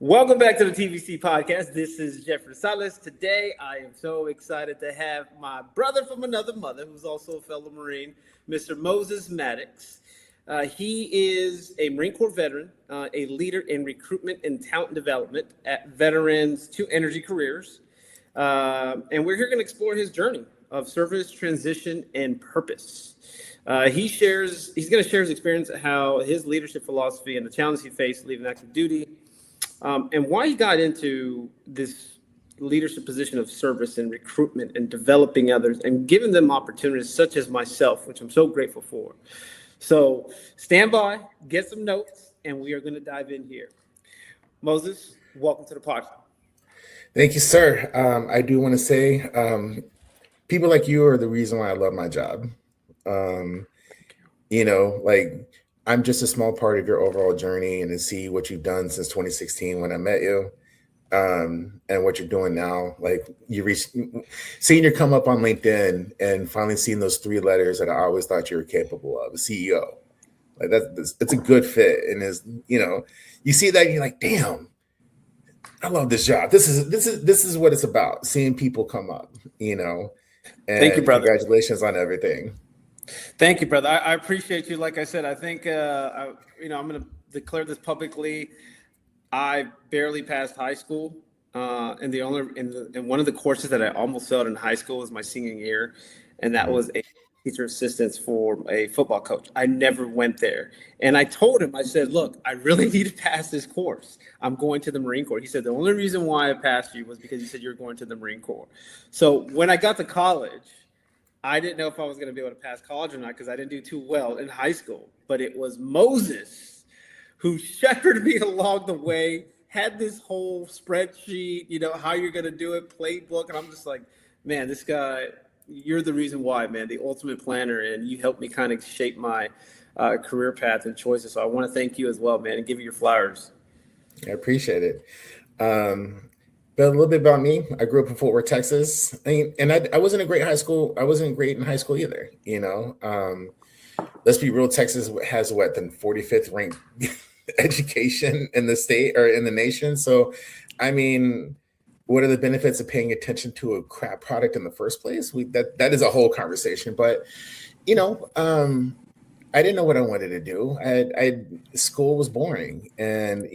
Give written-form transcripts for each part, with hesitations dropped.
Welcome back to the TVC podcast. This is Jeffrey Salas. Today, I am so excited to have my brother from another mother, who's also a fellow Marine, Mr. Moses Maddox. He is a Marine Corps veteran, a leader in recruitment and talent development at Veterans to Energy Careers. And we're here going to explore his journey of service, transition, and purpose. He's going to share his experience, how his leadership philosophy and the challenges he faced leaving active duty, and why he got into this leadership position of service and recruitment and developing others and giving them opportunities such as myself, which I'm so grateful for. So stand by, get some notes, and we are going to dive in here. Moses, welcome to the podcast. Thank you, sir. I do want to say people like you are the reason why I love my job. I'm just a small part of your overall journey, and to see what you've done since 2016 when I met you, and what you're doing now, like seeing you come up on LinkedIn and finally seeing those three letters that I always thought you were capable of, CEO. Like it's a good fit, and you see that and you're like, damn, I love this job. This is what it's about. Seeing people come up, And thank you, brother. Congratulations on everything. Thank you, brother. I appreciate you. Like I said, I think I'm going to declare this publicly. I barely passed high school, and one of the courses that I almost failed in high school was my senior year, and that was a teacher assistance for a football coach. I never went there, and I told him, I said, "Look, I really need to pass this course. I'm going to the Marine Corps." He said, "The only reason why I passed you was because you said you're going to the Marine Corps." So when I got to college, I didn't know if I was going to be able to pass college or not because I didn't do too well in high school. But it was Moses who shepherded me along the way, had this whole spreadsheet, how you're going to do it, playbook. And I'm just like, man, this guy, you're the reason why, man, the ultimate planner. And you helped me kind of shape my career path and choices. So I want to thank you as well, man, and give you your flowers. I appreciate it. But a little bit about me. I grew up in Fort Worth, Texas. I wasn't great in high school either. Let's be real. Texas has the 45th ranked education in the state or in the nation. So, what are the benefits of paying attention to a crap product in the first place? That is a whole conversation. But, I didn't know what I wanted to do. School was boring, and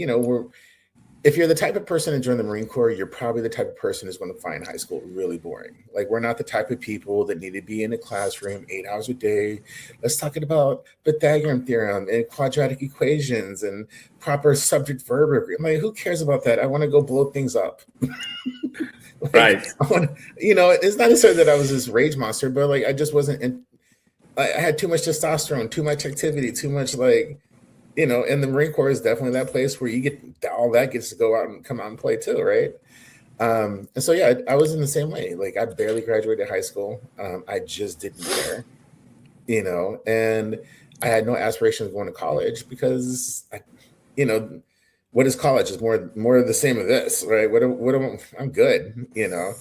if you're the type of person to join the Marine Corps, you're probably the type of person who's going to find high school really boring. Like, we're not the type of people that need to be in a classroom 8 hours a day. Let's talk about Pythagorean theorem and quadratic equations and proper subject-verb agreement. Like, who cares about that? I want to go blow things up. Right. It's not necessarily that I was this rage monster, but I just wasn't I had too much testosterone, too much activity, too much and the Marine Corps is definitely that place where you get all that gets to go out and come out and play too, right? And so, yeah, I was in the same way. Like, I barely graduated high school. I just didn't care, and I had no aspirations of going to college because, what is college? It's more of the same of this, right? I'm good, And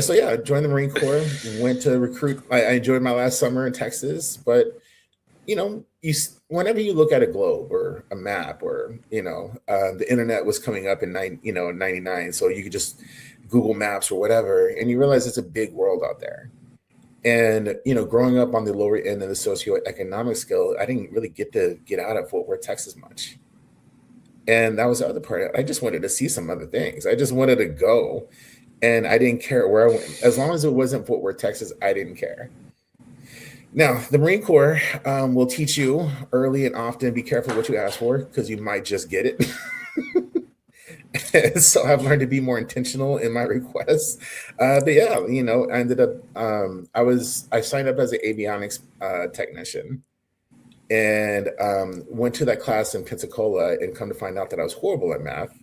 so, yeah, I joined the Marine Corps, went to recruit. I enjoyed my last summer in Texas, but whenever you look at a globe or a map or, the internet was coming up in 99. So you could just Google Maps or whatever, and you realize it's a big world out there. And, growing up on the lower end of the socioeconomic scale, I didn't really get to get out of Fort Worth, Texas much. And that was the other part. I just wanted to see some other things. I just wanted to go, and I didn't care where I went. As long as it wasn't Fort Worth, Texas, I didn't care. Now, the Marine Corps will teach you early and often, be careful what you ask for because you might just get it. So I've learned to be more intentional in my requests. But yeah, I ended up, I signed up as an avionics technician and went to that class in Pensacola, and come to find out that I was horrible at math.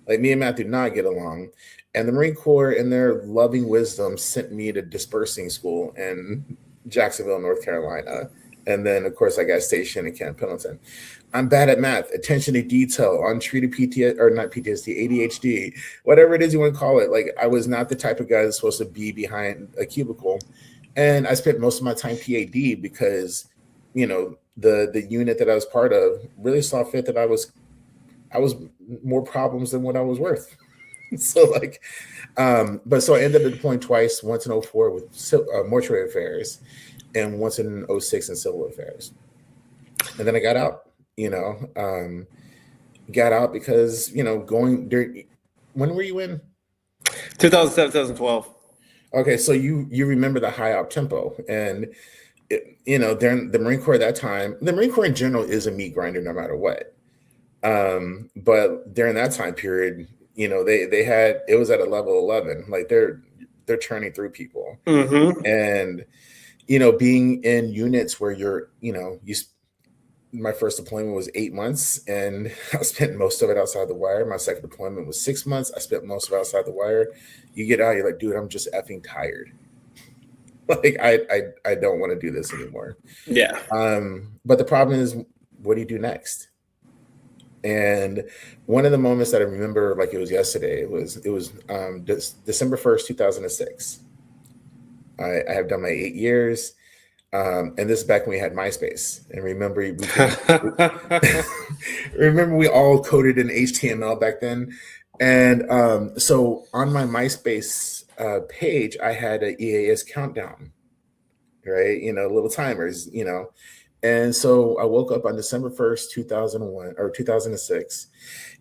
Like, me and math do not get along. And the Marine Corps, in their loving wisdom, sent me to dispersing school in Jacksonville, North Carolina. And then, of course, I got stationed in Camp Pendleton. I'm bad at math, attention to detail, untreated PTSD, or not PTSD, ADHD, whatever it is you want to call it. Like, I was not the type of guy that's supposed to be behind a cubicle. And I spent most of my time PAD because, the unit that I was part of really saw fit that I was more problems than what I was worth. So like, but so I ended up deploying twice, once in '04 with mortuary affairs and once in '06 in civil affairs. And then I got out, got out because, going during, when were you in? 2007, 2012. Okay. So you remember the high op tempo and, during the Marine Corps at that time, the Marine Corps in general is a meat grinder no matter what. But during that time period, they had, it was at a level 11, like they're churning through people. Mm-hmm. And, being in units where my first deployment was 8 months and I spent most of it outside the wire. My second deployment was 6 months. I spent most of it outside the wire. You get out, you're like, dude, I'm just effing tired. Like I don't want to do this anymore. Yeah. But the problem is, what do you do next? And one of the moments that I remember, like it was yesterday, it was December 1st, 2006. I have done my 8 years. And this is back when we had MySpace. And remember we all coded in HTML back then. And so on my MySpace page, I had an EAS countdown, right? Little timers, And so I woke up on December 1st, 2001 or 2006.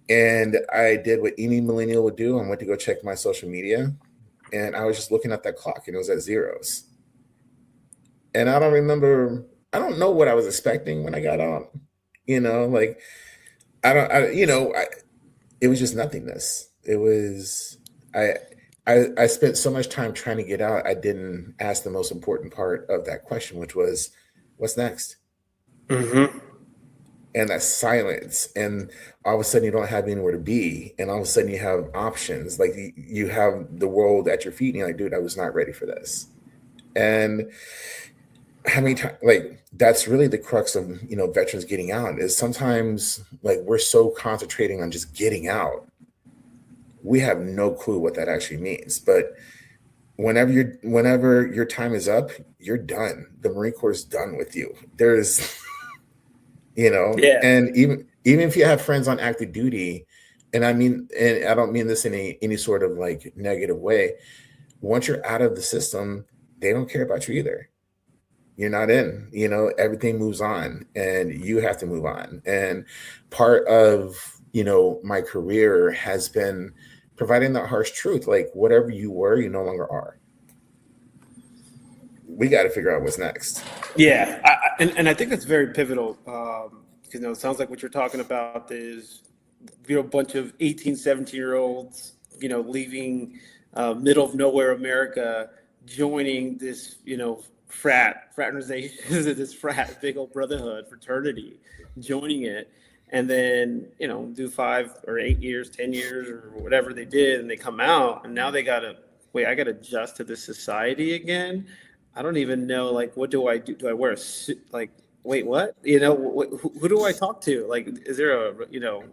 And I did what any millennial would do. I went to go check my social media. And I was just looking at that clock and it was at zeros. And I don't know what I was expecting when I got out, like, it was just nothingness. It was, I spent so much time trying to get out. I didn't ask the most important part of that question, which was, what's next? Mm-hmm. And that silence. And all of a sudden you don't have anywhere to be. And all of a sudden you have options. Like you have the world at your feet and you're like, dude, I was not ready for this. And how many times, like, that's really the crux of, veterans getting out is sometimes like we're so concentrating on just getting out. We have no clue what that actually means. But whenever your time is up, you're done. The Marine Corps is done with you. There's, Yeah. And even if you have friends on active duty, and I don't mean this in any sort of like negative way. Once you're out of the system, they don't care about you either. You're not in, everything moves on and you have to move on. And part of, my career has been providing that harsh truth. Like whatever you were, you no longer are. We got to figure out what's next. Yeah. And I think that's very pivotal. Because it sounds like what you're talking about is, a bunch of 18, 17-year-olds, leaving middle of nowhere America, joining this, fraternization, this big old brotherhood, fraternity, joining it, and then, do 5 or 8 years, 10 years, or whatever they did, and they come out, and now I got to adjust to this society again. I don't even know, like, what do I do? Do I wear a suit? Like, wait, what? Who do I talk to? Like, is there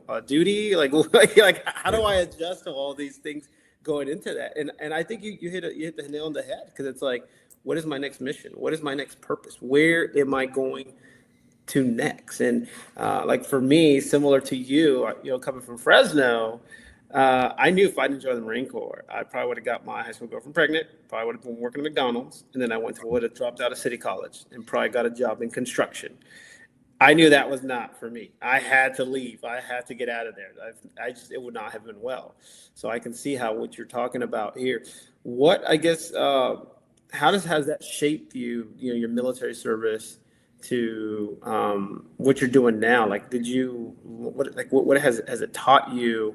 a duty? Like, like, how do I adjust to all these things going into that? And I think you hit the nail on the head, because it's like, what is my next mission? What is my next purpose? Where am I going to next? And like for me, similar to you, coming from Fresno, I knew if I didn't join the Marine Corps, I probably would have got my high school girlfriend pregnant, probably would have been working at McDonald's, and then I would have dropped out of City College and probably got a job in construction. I knew that was not for me. I had to leave. I had to get out of there. It would not have been well. So I can see how what you're talking about here. What, I guess, how has that shaped you, your military service to what you're doing now? Like, what has it taught you?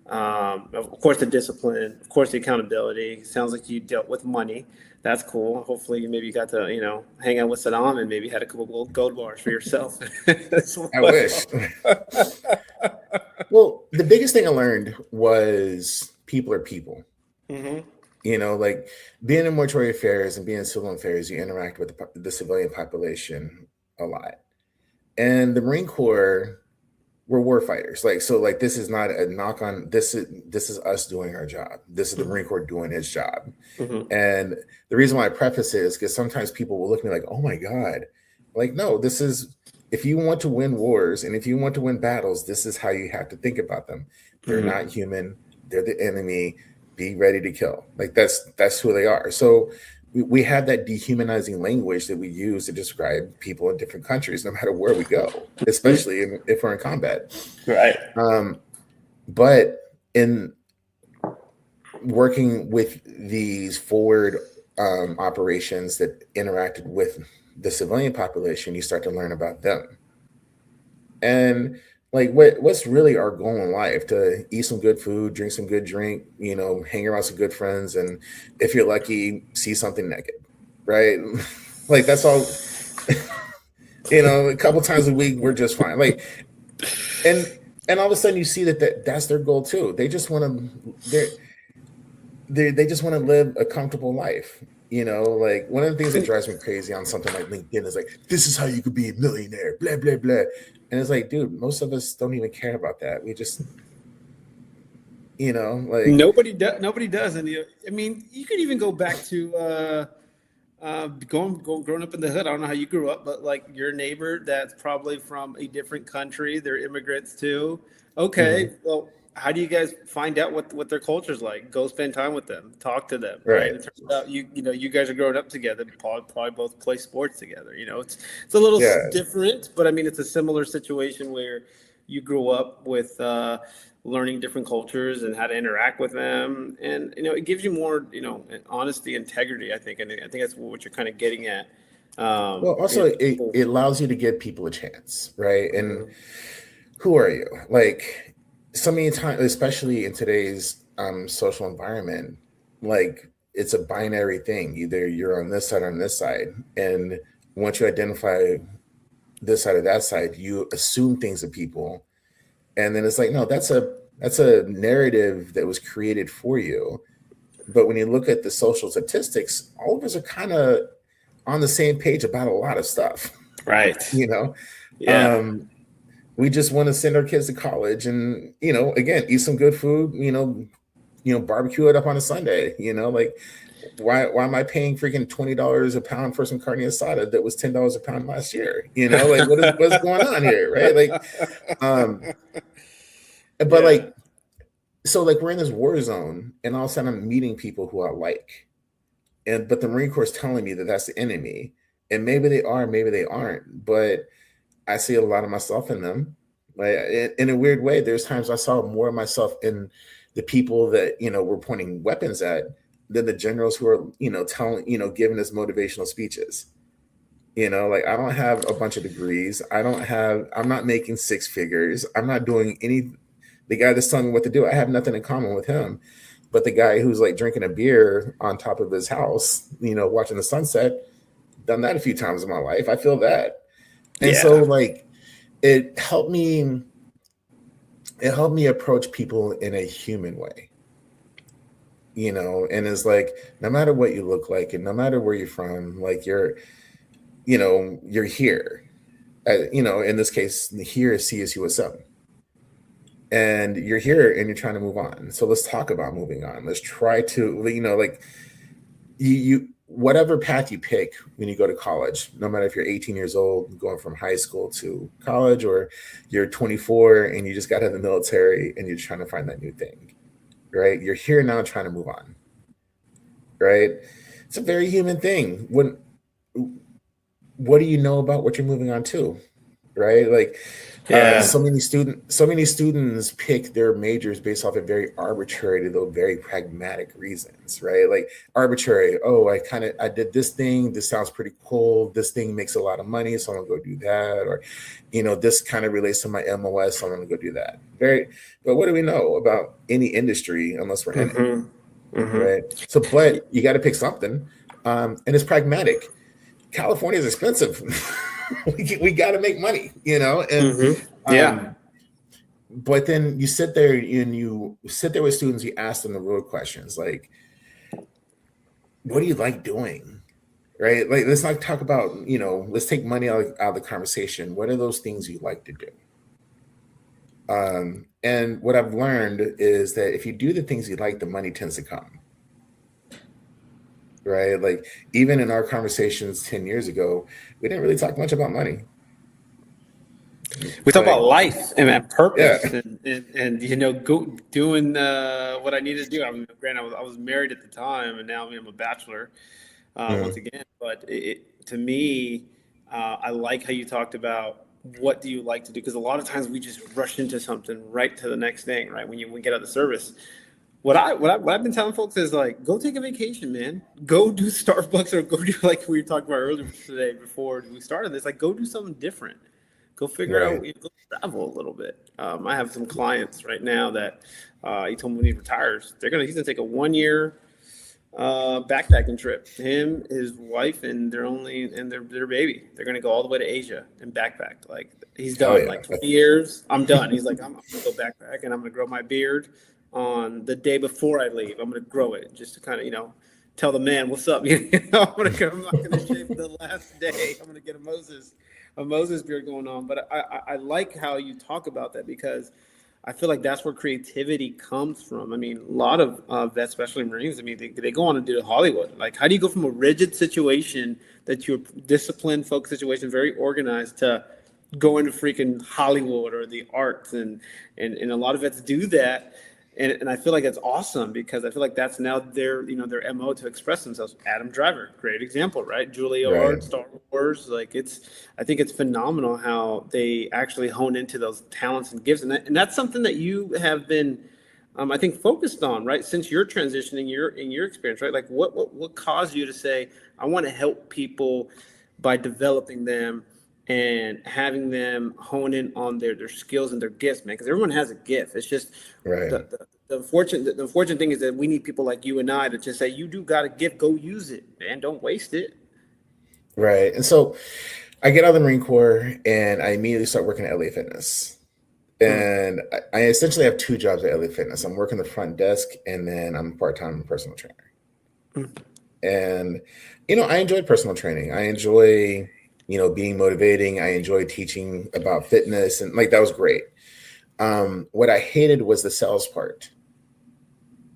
Of course, the discipline, of course, the accountability. Sounds like you dealt with money. That's cool. Hopefully, you got to, hang out with Saddam and maybe had a couple of gold bars for yourself. I wish. Well, the biggest thing I learned was people are people. Mm-hmm. Like being in mortuary affairs and being in civil affairs, you interact with the civilian population a lot. And the Marine Corps, we're war fighters. Like this is not a knock on this is us doing our job. This is the Marine Corps doing its job. Mm-hmm. And the reason why I preface it is because sometimes people will look at me like, oh my God. Like, no, this is if you want to win wars and if you want to win battles, this is how you have to think about them. They're not human. They're the enemy. Be ready to kill. Like that's who they are. So we have that dehumanizing language that we use to describe people in different countries, no matter where we go, especially if we're in combat. Right. But in working with these forward operations that interacted with the civilian population, you start to learn about them. And like what's really our goal in life? To eat some good food, drink some good drink, hang around some good friends, and if you're lucky, see something naked, right? Like that's all. A couple times a week we're just fine. Like, and all of a sudden you see that's their goal too. They just want to they just want to live a comfortable life. Like one of the things that drives me crazy on something like LinkedIn is like, this is how you could be a millionaire, blah, blah, blah. And it's like, dude, most of us don't even care about that. We just, like nobody does. And I mean, you could even go back to growing up in the hood. I don't know how you grew up, but like your neighbor that's probably from a different country, they're immigrants too. Okay, well, how do you guys find out what their culture's like? Go spend time with them, talk to them, right? It turns out you guys are growing up together, probably both play sports together. It's a little different, but I mean it's a similar situation where you grew up with learning different cultures and how to interact with them, and it gives you more honesty, integrity. I think, and I think that's what you're kind of getting at. Well, also it allows you to give people a chance, right? And who are you? Like so many times, especially in today's social environment, like it's a binary thing. Either you're on this side or on this side, and once you identify this side or that side, you assume things of people. And then it's like, no, that's a narrative that was created for you. But when you look at the social statistics, all of us are kind of on the same page about a lot of stuff. Right. Yeah. We just want to send our kids to college and, again, eat some good food, barbecue it up on a Sunday, like why am I paying freaking $20 a pound for some carne asada that was $10 a pound last year? Like what's going on here? Right. Like, but like, so like we're in this war zone and all of a sudden I'm meeting people who I like. But the Marine Corps is telling me that that's the enemy. And maybe they are, maybe they aren't, but I see a lot of myself in them. Like in a weird way, there's times I saw more of myself in the people that, were pointing weapons at than the generals who are, telling, giving us motivational speeches. Like I don't have a bunch of degrees. I'm not making six figures. I'm not doing any. The guy that's telling me what to do, I have nothing in common with him. But the guy who's like drinking a beer on top of his house, watching the sunset, done that a few times in my life. I feel that. And so like it helped me approach people in a human way. And it's like no matter what you look like and no matter where you're from, like you're here. In this case, here is CSUSM. And you're here and you're trying to move on. So let's talk about moving on. Let's try to, like you whatever path you pick when you go to college, no matter if you're 18 years old, going from high school to college, or you're 24 and you just got out of the military and you're trying to find that new thing, right? You're here now trying to move on, right? It's a very human thing. What do you know about what you're moving on to, right? Like, so many students pick their majors based off of very arbitrary, though very pragmatic reasons, right? Like arbitrary. Oh, I did this thing. This sounds pretty cool. This thing makes a lot of money, so I'm gonna go do that. Or, this kind of relates to my MOS, so I'm gonna go do that. But what do we know about any industry unless we're in it, right? So, but you got to pick something, and it's pragmatic. California is expensive. we got to make money, and but then you sit there with students, you ask them the real questions like, what do you like doing, right? Like, let's not talk about, let's take money out of the conversation. What are those things you like to do? And what I've learned is that if you do the things you like, the money tends to come. Right? Like even in our conversations 10 years ago, we didn't really talk much about money. We talk Like, about life and yeah. purpose and you know, go doing what I needed to do. I mean, granted, I was married at the time, and now I'm a bachelor once Mm, again. But to me, I like how you talked about what do you like to do, because a lot of times we just rush into something right to the next thing, right? When we get out of the service, what I've been telling folks is like, go take a vacation, man. Go do Starbucks, or go do like we were talking about earlier today before we started this. Like, go do something different. Go figure right. out. Go travel a little bit. I have some clients right now that he told me when he retires, he's gonna take a 1 year backpacking trip. Him, his wife, and their baby. They're gonna go all the way to Asia and backpack. Like, he's Oh done. yeah. Like 20 years, I'm done. He's like, I'm gonna go backpack, and I'm gonna grow my beard on the day before I leave. I'm gonna grow it just to kind of tell the man what's up. I'm not gonna shave the last day. I'm gonna get a Moses beard going on. But I like how you talk about that, because I feel like that's where creativity comes from. I mean, a lot of vets, especially Marines, I mean, they go on and do Hollywood. Like, how do you go from a rigid situation that you're disciplined, focused situation, very organized, to go into freaking Hollywood or the arts? And a lot of vets do that. And I feel like it's awesome, because I feel like that's now their MO to express themselves. Adam Driver, great example, right? Right. Juilliard, Star Wars, like I think it's phenomenal how they actually hone into those talents and gifts, and that's something that you have been, I think, focused on, right? Since you're transitioning, in your experience, right? Like, what caused you to say, I want to help people by developing them and having them hone in on their skills and their gifts, man? Because everyone has a gift. It's just Right. the unfortunate thing is that we need people like you and I to just say, you do got a gift, go use it, man. Don't waste it. Right. And so I get out of the Marine Corps and I immediately start working at LA Fitness. Mm, And I essentially have two jobs at LA Fitness. I'm working the front desk, and then I'm part-time personal trainer. mm, And, I enjoy personal training. I enjoy, being motivating. I enjoy teaching about fitness, and like that was great. What I hated was the sales part.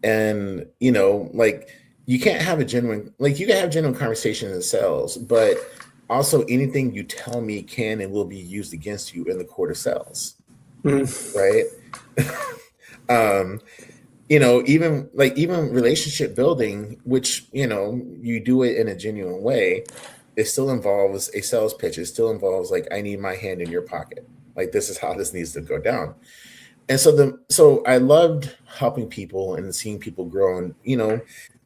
And, like you can't have a genuine, like you can have genuine conversation in sales, but also anything you tell me can and will be used against you in the court of sales, mm. right? um, even relationship building, which, you do it in a genuine way, it still involves a sales pitch. It still involves like, I need my hand in your pocket. Like, this is how this needs to go down. And so I loved helping people and seeing people grow, and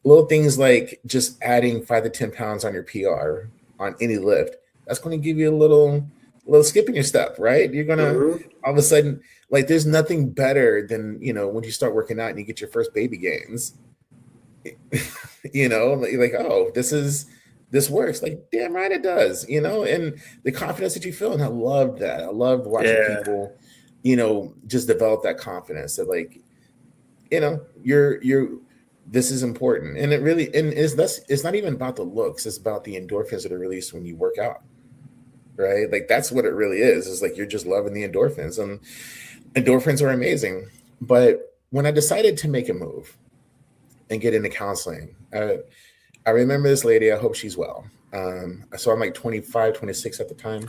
little things like just adding 5 to 10 pounds on your PR on any lift. That's going to give you a little skip in your step, right? You're gonna Mhm. all of a sudden, like, there's nothing better than when you start working out and you get your first baby gains. Like, oh, this works. Like, damn right it does. And the confidence that you feel, and I loved that. I loved watching Yeah. people just develop that confidence that, like, you're this is important. And it really, and it's not even about the looks, it's about the endorphins that are released when you work out, right? Like, that's what it really is like, you're just loving the endorphins, and endorphins are amazing. But when I decided to make a move and get into counseling, I remember this lady. I hope she's well. So I'm like 25, 26 at the time,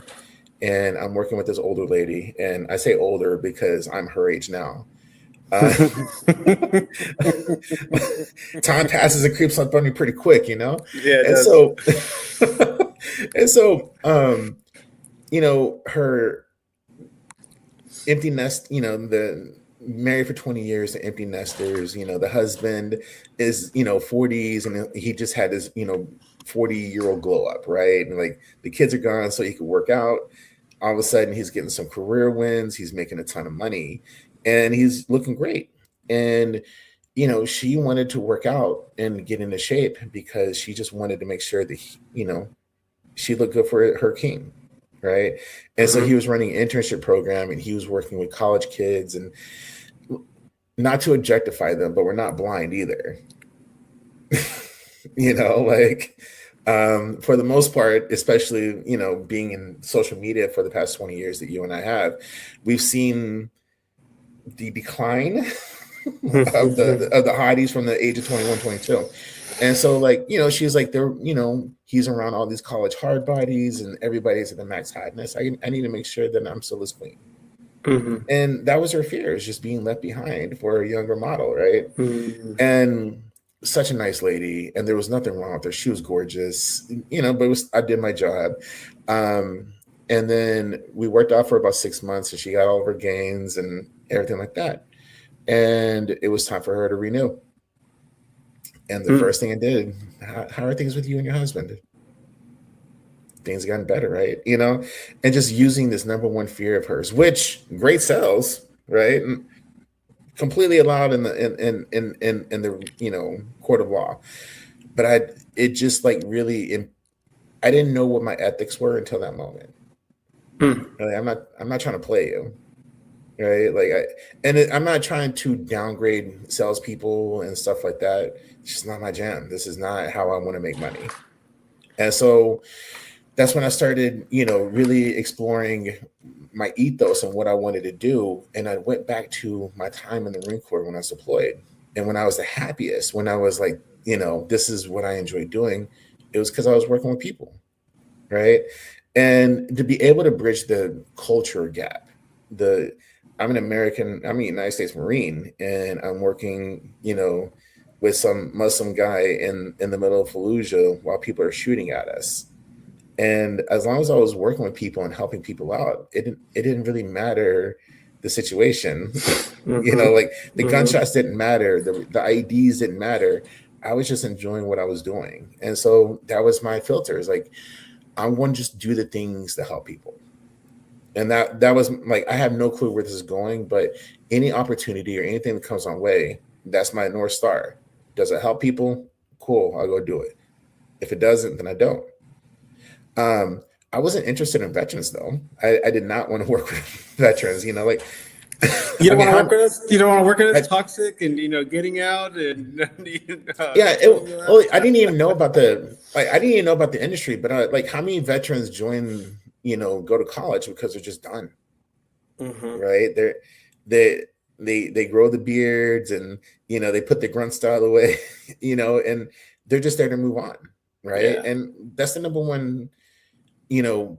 and I'm working with this older lady. And I say older because I'm her age now. Uh, Time passes and creeps up on you pretty quick, Yeah, it And does. so, and so, her empty nest, the married for 20 years, the empty nesters, the husband is, 40s, and he just had his, 40-year-old glow up, right? And like, the kids are gone so he could work out. All of a sudden he's getting some career wins, he's making a ton of money, and he's looking great. And she wanted to work out and get into shape because she just wanted to make sure that she looked good for her king, right? And so he Mhm. was running an internship program, and he was working with college kids, and not to objectify them, but we're not blind either. Like, for the most part, especially, being in social media for the past 20 years that you and I have, we've seen the decline of the hotties from the age of 21, 22. And so, like, she's like, he's around all these college hard bodies and everybody's at the max hotness. I need to make sure that I'm still his queen. And that was her fear, is just being left behind for a younger model, right? And such a nice lady, and there was nothing wrong with her. She was gorgeous, but I did my job. And then we worked out for about 6 months, and she got all of her gains and everything like that. And it was time for her to renew. And the first thing I did, how are things with you and your husband? Things have gotten better, right? And just using this number one fear of hers, which great sells, right? And completely allowed in the court of law. But it just like really, I didn't know what my ethics were until that moment. Like, I'm not trying to play you, right? Like, I'm not trying to downgrade salespeople and stuff like that. It's just not my jam. This is not how I want to make money. And so that's when I started, really exploring my ethos and what I wanted to do. And I went back to my time in the Marine Corps when I was deployed. And when I was the happiest, when I was like, this is what I enjoy doing, it was because I was working with people, right? And to be able to bridge the culture gap, I'm a United States Marine, and I'm working, with some Muslim guy in the middle of Fallujah while people are shooting at us. And as long as I was working with people and helping people out, it didn't really matter the situation. Like the gunshots didn't matter, the IEDs didn't matter. I was just enjoying what I was doing. And so that was my filters. Like, I want to just do the things that help people. And that was like, I have no clue where this is going, but any opportunity or anything that comes my way, that's my North Star. Does it help people? Cool, I'll go do it. If it doesn't, then I don't. I wasn't interested in veterans, though. I did not want to work with veterans. Like, you don't want to work with us. You don't want to work with us. Toxic, and getting out, and I didn't even know about the industry. But like, how many veterans join? Go to college because they're just done, right? They grow the beards, and they put the grunt style away, and they're just there to move on, right? Yeah. And that's the number one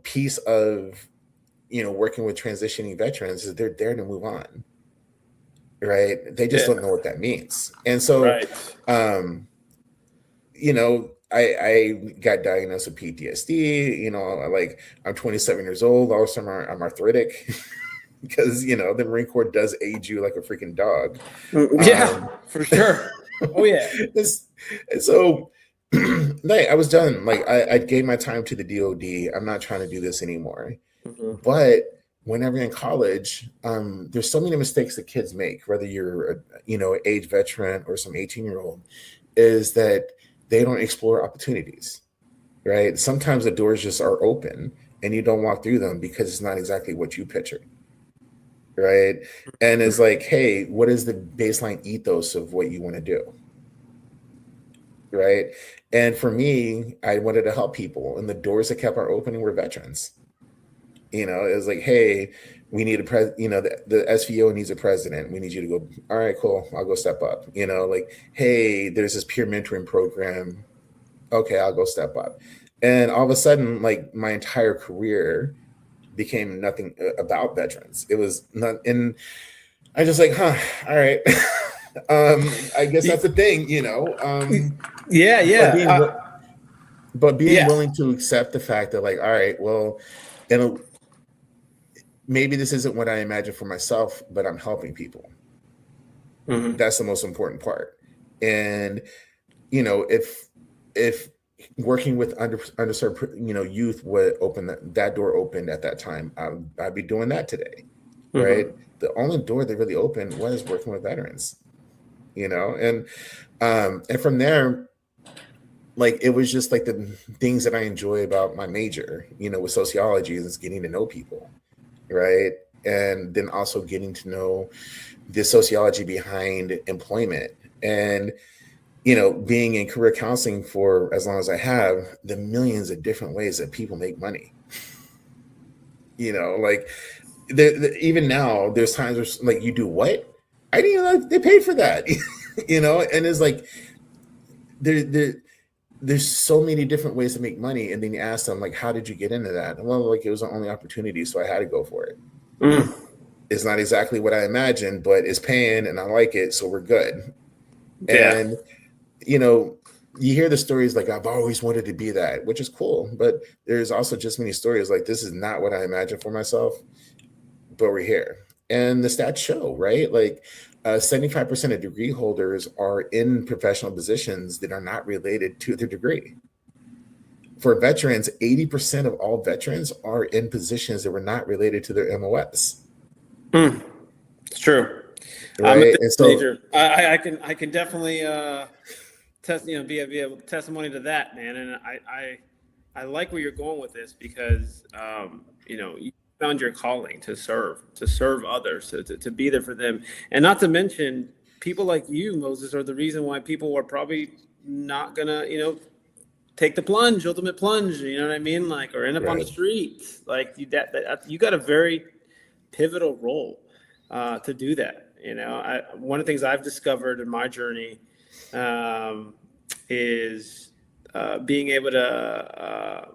piece of working with transitioning veterans, is they're there to move on, right? They just don't know what that means. And so I got diagnosed with PTSD. I'm 27 years old. All of a sudden I'm arthritic because the Marine Corps does age you like a freaking dog. For sure. Oh yeah. And so I was done. Like, I gave my time to the DOD. I'm not trying to do this anymore. But whenever you're in college, there's so many mistakes that kids make, whether you're an age veteran or some 18-year-old, is that they don't explore opportunities, right? Sometimes the doors just are open and you don't walk through them because it's not exactly what you pictured, right? And it's like, hey, what is the baseline ethos of what you want to do? Right. And for me, I wanted to help people, and the doors that kept on opening were veterans. It was like, hey, we need the SVO needs a president. We need you to go. All right, cool. I'll go step up. Like, hey, there's this peer mentoring program. Okay, I'll go step up. And all of a sudden, like, my entire career became nothing about veterans. It was not. And I just like, all right. I guess that's the thing, But being willing to accept the fact that, like, all right, well, maybe this isn't what I imagined for myself, but I'm helping people. That's the most important part. And if working with underserved youth would open that door opened at that time, I'd be doing that today, right? The only door that really opened was working with veterans. And from there, like, it was just like the things that I enjoy about my major, with sociology, is getting to know people, right? And then also getting to know the sociology behind employment, and being in career counseling for as long as I have, the millions of different ways that people make money. Like, even now, there's times where, like, you do what? I didn't even know they paid for that, and it's like there's so many different ways to make money. And then you ask them, like, how did you get into that? Well, like, it was the only opportunity, so I had to go for it. It's not exactly what I imagined, but it's paying and I like it, so we're good. Yeah. And you hear the stories like, I've always wanted to be that, which is cool, but there's also just many stories like, this is not what I imagined for myself, but we're here. And the stats show, right? Like 75% of degree holders are in professional positions that are not related to their degree. For veterans, 80% of all veterans are in positions that were not related to their MOS. It's true. Right. I'm a And so major. I can definitely be a testimony to that, man. And I like where you're going with this because you found your calling to serve others, to be there for them, and not to mention people like you, Moses, are the reason why people are probably not gonna take the plunge, ultimate plunge. You know what I mean? Like, or end up on the streets. Like you got a very pivotal role to do that. One of the things I've discovered in my journey is being able to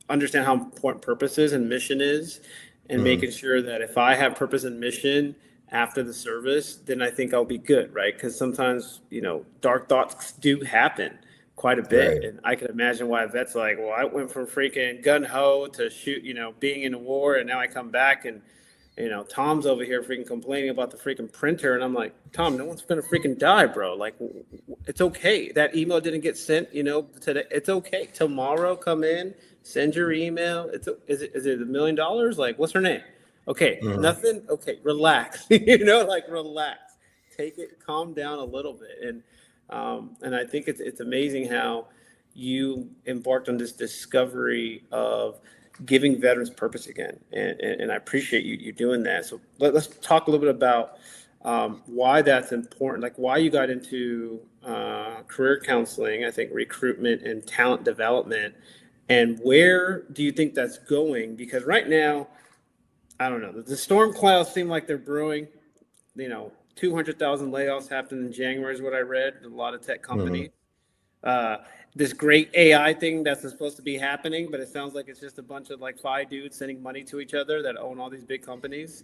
understand how important purpose is and mission is, and making sure that if I have purpose and mission after the service, then I think I'll be good, right? Because sometimes, dark thoughts do happen quite a bit. Right. And I can imagine why a vet's like, well, I went from freaking gun-ho to shoot, being in a war, and now I come back and Tom's over here freaking complaining about the freaking printer. And I'm like, Tom, no one's going to freaking die, bro. Like, it's okay. That email didn't get sent, today. It's okay. Tomorrow, come in, send your email. Is it $1 million? Like, what's her name? Okay. Nothing. Okay. Relax, relax, take it, calm down a little bit. And I think it's amazing how you embarked on this discovery of giving veterans purpose again, and I appreciate you doing that. So let's talk a little bit about why that's important, like why you got into career counseling, I think recruitment and talent development, and where do you think that's going? Because right now, I don't know, the storm clouds seem like they're brewing. 200,000 layoffs happened in January is what I read. A lot of tech companies. This great AI thing that's supposed to be happening, but it sounds like it's just a bunch of like five dudes sending money to each other that own all these big companies.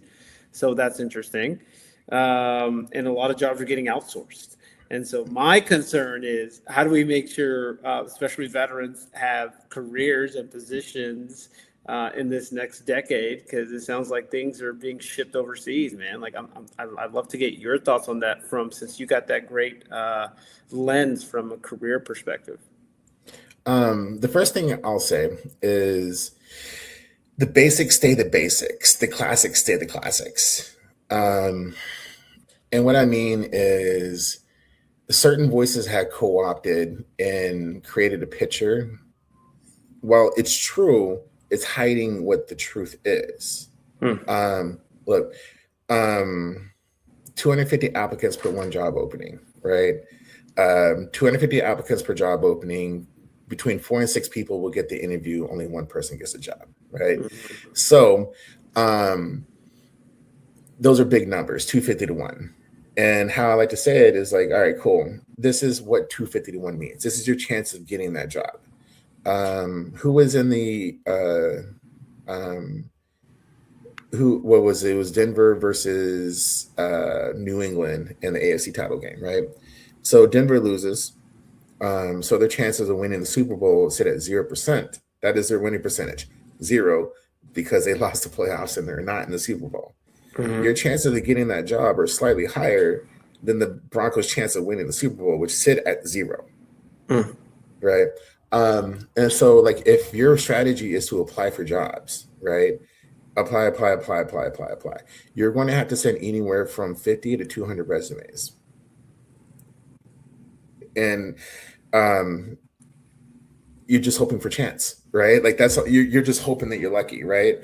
So that's interesting. And a lot of jobs are getting outsourced. And so my concern is, how do we make sure, especially veterans, have careers and positions in this next decade? Because it sounds like things are being shipped overseas, man. Like I'd love to get your thoughts on that since you got that great lens from a career perspective. The first thing I'll say is the basics stay the basics, the classics stay the classics. And what I mean is certain voices had co-opted and created a picture. While it's true, it's hiding what the truth is. Look, 250 applicants per one job opening, right? 250 applicants per job opening. Between 4 and 6 people will get the interview. Only one person gets a job, right? So those are big numbers, 250 to 1. And how I like to say it is like, all right, cool. This is what 250 to 1 means. This is your chance of getting that job. Who was in the what was it? It was Denver versus New England in the AFC title game, right? So Denver loses. So their chances of winning the Super Bowl sit at 0%. That is their winning percentage, 0, because they lost the playoffs and they're not in the Super Bowl. Your chances of getting that job are slightly higher than the Broncos' chance of winning the Super Bowl, which sit at 0. Right? And so, like, if your strategy is to apply for jobs, right? Apply. You're going to have to send anywhere from 50 to 200 resumes. And you're just hoping for chance, right? Like you're just hoping that you're lucky, right?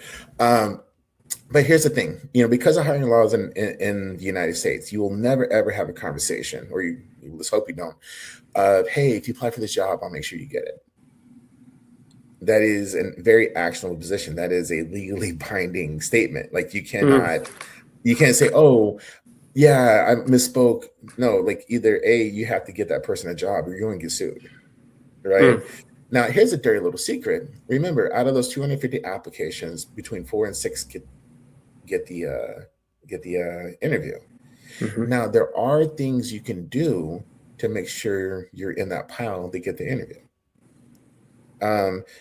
But here's the thing, because of hiring laws in the United States, you will never ever have a conversation, or you let's hope you don't, of, hey, if you apply for this job, I'll make sure you get it. That is a very actionable position. That is a legally binding statement. Like you can't say, oh, Yeah, I misspoke. No, like either A, you have to get that person a job or you're going to get sued, right? Mm, Now, here's a dirty little secret. Remember, out of those 250 applications, between 4 and 6 get the interview. mhm, Now, there are things you can do to make sure you're in that pile to get the interview.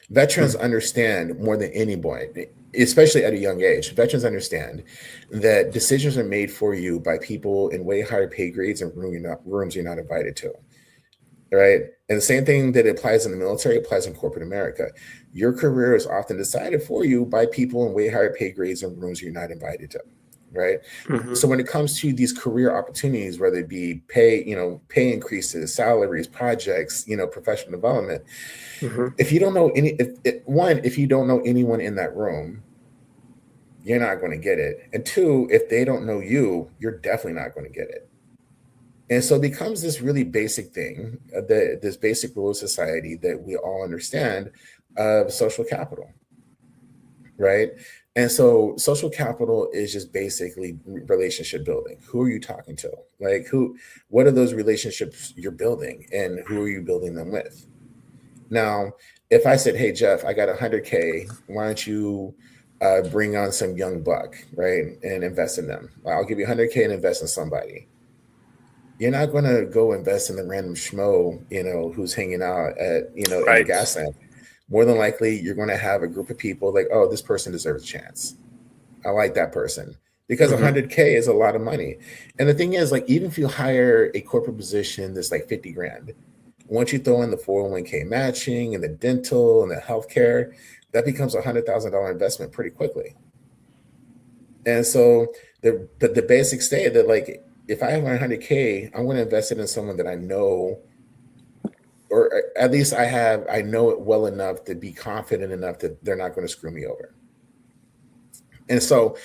Veterans mm, understand more than anybody, especially at a young age. Veterans understand that decisions are made for you by people in way higher pay grades and rooms you're not invited to. Right. And the same thing that applies in the military applies in corporate America. Your career is often decided for you by people in way higher pay grades and rooms you're not invited to. Right. mhm, So when it comes to these career opportunities, whether it be pay, pay increases, salaries, projects, professional development, mhm. if you don't know if you don't know anyone in that room, you're not going to get it. And two, if they don't know you, you're definitely not going to get it. And so it becomes this really basic thing, this basic rule of society that we all understand of social capital, right? And so social capital is just basically relationship building. Who are you talking to? Like what are those relationships you're building and who are you building them with? Now, if I said, "Hey Jeff, I got 100K, why don't you bring on some young buck, right, and invest in them? I'll give you 100K and invest in somebody." You're not going to go invest in the random schmo, who's hanging out at, in the Right. gas lamp. More than likely, you're going to have a group of people like, "Oh, this person deserves a chance. I like that person." Because Mhm, 100K is a lot of money. And the thing is, like, even if you hire a corporate position that's like 50 grand, once you throw in the 401k matching and the dental and the healthcare, that becomes $100,000 investment pretty quickly. And so the basics say that, like, if I have 100K, I'm going to invest it in someone that I know, or at least I know it well enough to be confident enough that they're not going to screw me over. And so,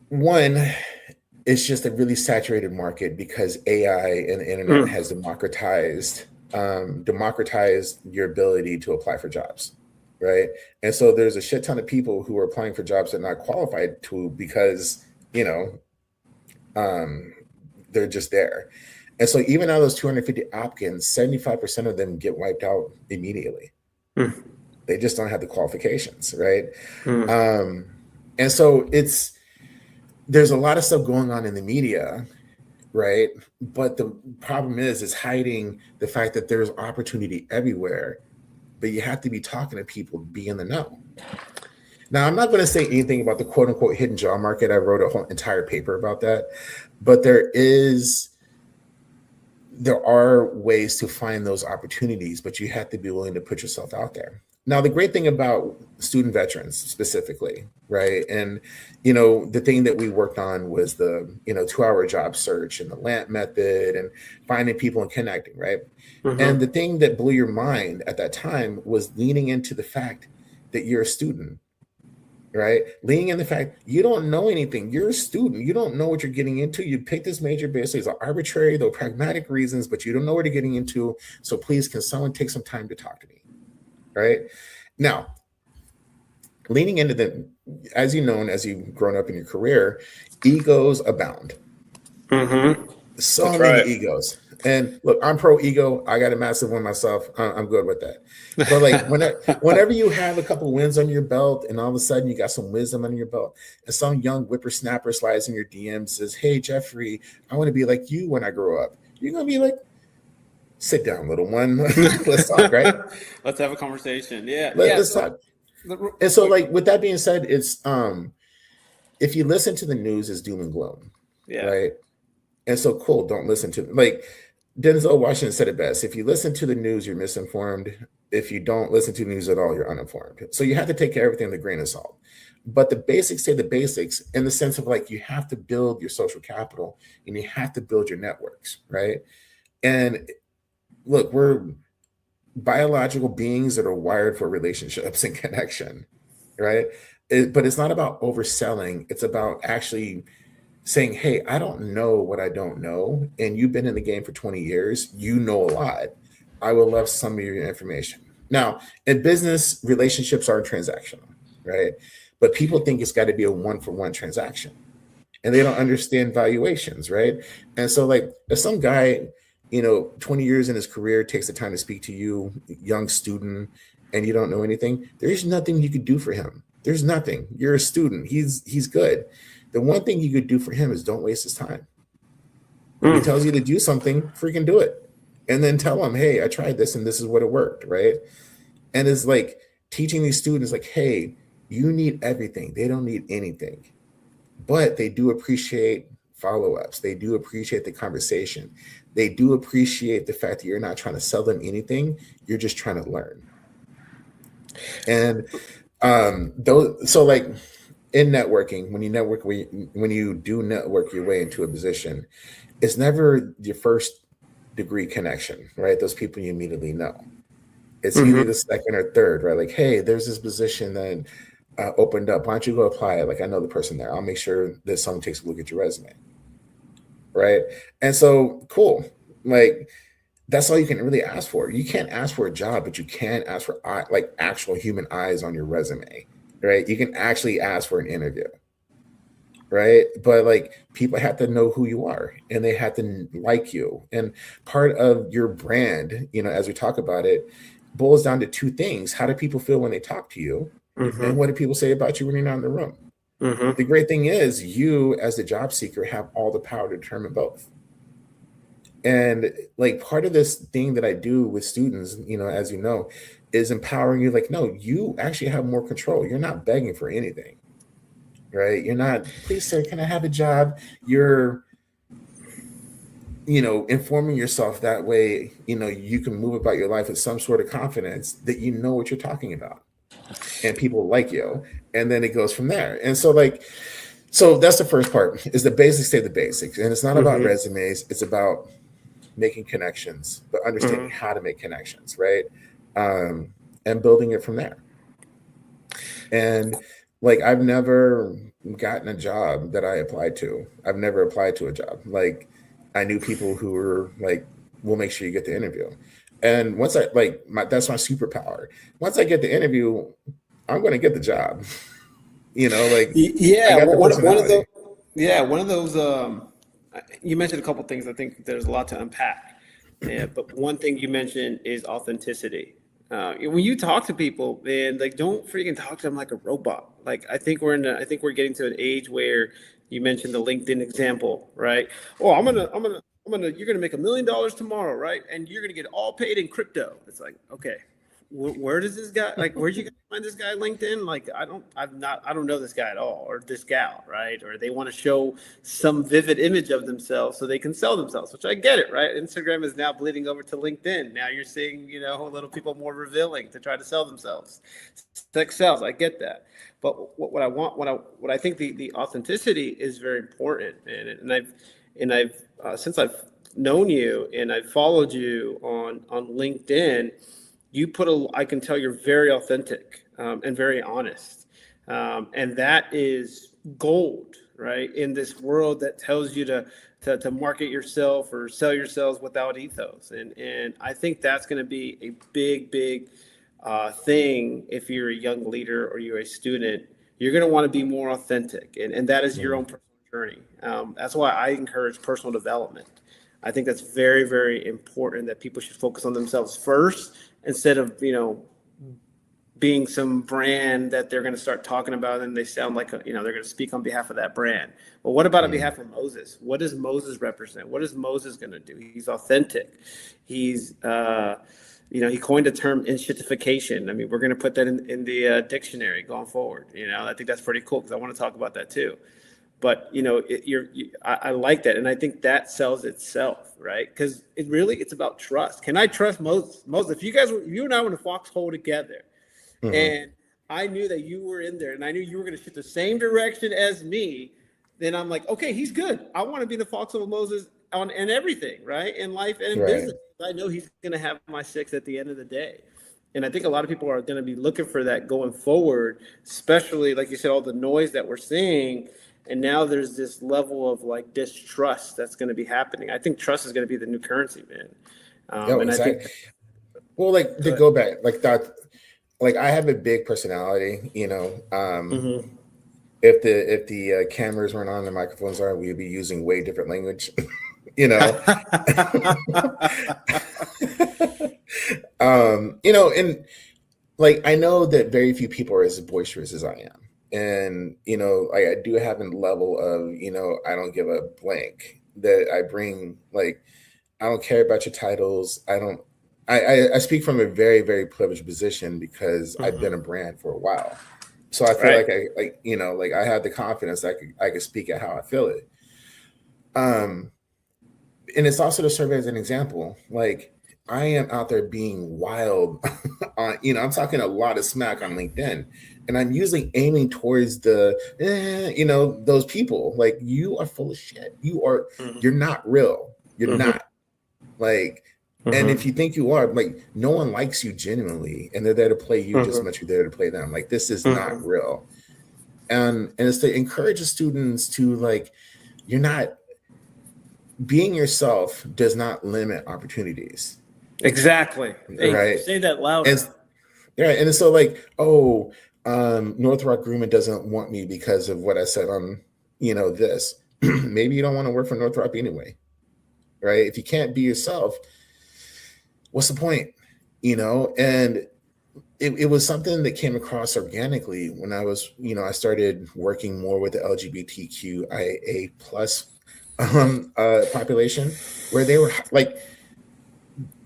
one, it's just a really saturated market because AI and the internet mm. has democratized your ability to apply for jobs, right? And so there's a shit ton of people who are applying for jobs that are not qualified to because you know um, they're just there. And so even out of those 250 applicants, 75% of them get wiped out immediately. Mm, They just don't have the qualifications, right? mm, Um, and so there's a lot of stuff going on in the media, right? But the problem is hiding the fact that there's opportunity everywhere, but you have to be talking to people to be in the know. Now, I'm not going to say anything about the quote unquote hidden job market. I wrote a whole entire paper about that, but there are ways to find those opportunities, but you have to be willing to put yourself out there. Now, the great thing about student veterans specifically, right? And, the thing that we worked on was the, 2-hour job search and the LAMP method and finding people and connecting, right? And mhm. the thing that blew your mind at that time was leaning into the fact that you're a student, right? Leaning in the fact you don't know anything. You're a student. You don't know what you're getting into. You picked this major based on arbitrary, though pragmatic reasons, but you don't know what you're getting into. So please, can someone take some time to talk to me? Right now, leaning into as you know, and as you've grown up in your career, egos abound. Mhm. So That's many right. egos. And look, I'm pro ego. I got a massive one myself. I'm good with that. But like whenever you have a couple wins on your belt, and all of a sudden you got some wisdom under your belt, and some young whippersnapper slides in your DM says, "Hey Jeffrey, I want to be like you when I grow up." You're gonna be like, "Sit down, little one. Let's talk." Right? Let's have a conversation. Yeah, yeah. Let's So, talk. real And so, quick. like, with that being said, it's if you listen to the news, it's doom and gloom, Yeah. right? And so, cool. Don't listen to, like, Denzel Washington said it best. If you listen to the news, you're misinformed. If you don't listen to the news at all, you're uninformed. So you have to take everything with a grain of salt. But the basics say the basics in the sense of, like, you have to build your social capital and you have to build your networks, right? And look, we're biological beings that are wired for relationships and connection, right? But it's not about overselling. It's about actually saying, "Hey, I don't know what I don't know. And you've been in the game for 20 years. You know a lot. I would love some of your information." Now, in business, relationships are transactional, right? But people think it's got to be a one for one transaction. and they don't understand valuations, right? And so like if some guy, 20 years in his career takes the time to speak to you, young student, and you don't know anything, there's nothing you could do for him. There's nothing. You're a student. He's good. The one thing you could do for him is don't waste his time. If he tells you to do something, freaking do it. And then tell him, hey, I tried this and this is what it worked, right? And it's like teaching these students, like, hey, you need everything. They don't need anything. But they do appreciate follow-ups. They do appreciate the conversation. They do appreciate the fact that you're not trying to sell them anything. You're just trying to learn. And so like in networking, when you do network your way into a position, it's never your first degree connection, right? Those people you immediately know. It's either the second or third, right? Like, hey, there's this position that opened up. Why don't you go apply it? Like, I know the person there. I'll make sure that someone takes a look at your resume, right? And so, cool. Like, that's all you can really ask for. You can't ask for a job, but you can ask for like actual human eyes on your resume, right? You can actually ask for an interview, right? But like people have to know who you are and they have to like you. And part of your brand, as we talk about it, boils down to two things. How do people feel when they talk to you? And what do people say about you when you're not in the room? The great thing is you as the job seeker have all the power to determine both. And like part of this thing that I do with students, as you know, is empowering you. Like, no, you actually have more control. You're not begging for anything, right? You're not, please, sir, can I have a job? You're, informing yourself that way, you can move about your life with some sort of confidence that you know what you're talking about and people like you. And then it goes from there. And so so that's the first part is the basics stay the basics. And it's not about resumes. It's about making connections, but understanding how to make connections, right? And building it from there. And like, I've never gotten a job that I applied to. I've never applied to a job. Like, I knew people who were like, we'll make sure you get the interview. And once that's my superpower. Once I get the interview, I'm going to get the job. Like, yeah, I got the personality. one of those. You mentioned a couple things. I think there's a lot to unpack. Yeah, but one thing you mentioned is authenticity. When you talk to people, man, like don't freaking talk to them like a robot. Like I think we're getting to an age where you mentioned the LinkedIn example, right? Oh, you're gonna make $1 million tomorrow, right? And you're gonna get all paid in crypto. It's like, okay, where does this guy, like, where'd you find this guy LinkedIn? Like, I don't know this guy at all, or this gal, right? Or they want to show some vivid image of themselves so they can sell themselves, which I get it, right? Instagram is now bleeding over to LinkedIn. Now you're seeing, a little people more revealing to try to sell themselves. Sex sells, I get that. But what I think the authenticity is very important, and I've since I've known you and I've followed you on LinkedIn, I can tell you're very authentic and very honest. And that is gold, right? In this world that tells you to market yourself or sell yourselves without ethos. And I think that's going to be a big thing. If you're a young leader or you're a student, you're going to want to be more authentic. And that is your own personal journey. That's why I encourage personal development. I think that's very, very important that people should focus on themselves first instead of, being some brand that they're going to start talking about and they sound like, they're going to speak on behalf of that brand. Well, what about on behalf of Moses? What does Moses represent? What is Moses going to do? He's authentic. He's, he coined the term enshittification. I mean, we're going to put that in the dictionary going forward. I think that's pretty cool because I want to talk about that too. But I like that, and I think that sells itself, right? Because it's about trust. Can I trust Moses? Moses, if you and I were in a foxhole together, and I knew that you were in there, and I knew you were going to shoot the same direction as me, then I'm like, okay, he's good. I want to be in the foxhole with Moses on everything, right? In life and in business. I know he's going to have my six at the end of the day. And I think a lot of people are going to be looking for that going forward, especially, like you said, all the noise that we're seeing. And now there's this level of like distrust that's going to be happening. I think trust is going to be the new currency, man. And exactly. I think, well, like to go back, like that, like I have a big personality, if the cameras weren't on, the microphones are, we'd be using way different language. you know, and like I know that very few people are as boisterous as I am, and like I do have a level of I don't give a blank that I bring. Like I don't care about your titles. I don't. I speak from a very, very privileged position because I've been a brand for a while. So I feel Right. like like I have the confidence that I could speak at how I feel it. Um, and it's also to serve as an example. Like I am out there being wild on, I'm talking a lot of smack on LinkedIn, and I'm usually aiming towards those people. Like you are full of shit. You're not real. You're Mm-hmm. not like. And if Mm-hmm. you think you are, like, no one likes you genuinely, and they're there to play you just as much as you're there to play them. Like, this is not Mm-hmm. real. And it's to encourage the students to like, you're not being yourself does not limit opportunities, Exactly. Hey, right? say that And louder. yeah, and it's so like, oh, Northrop Grumman doesn't want me because of what I said on, this. Maybe you don't want to work for Northrop anyway, right? If you can't be yourself, what's the point? And it was something that came across organically when I was, I started working more with the LGBTQIA plus population, where they were like,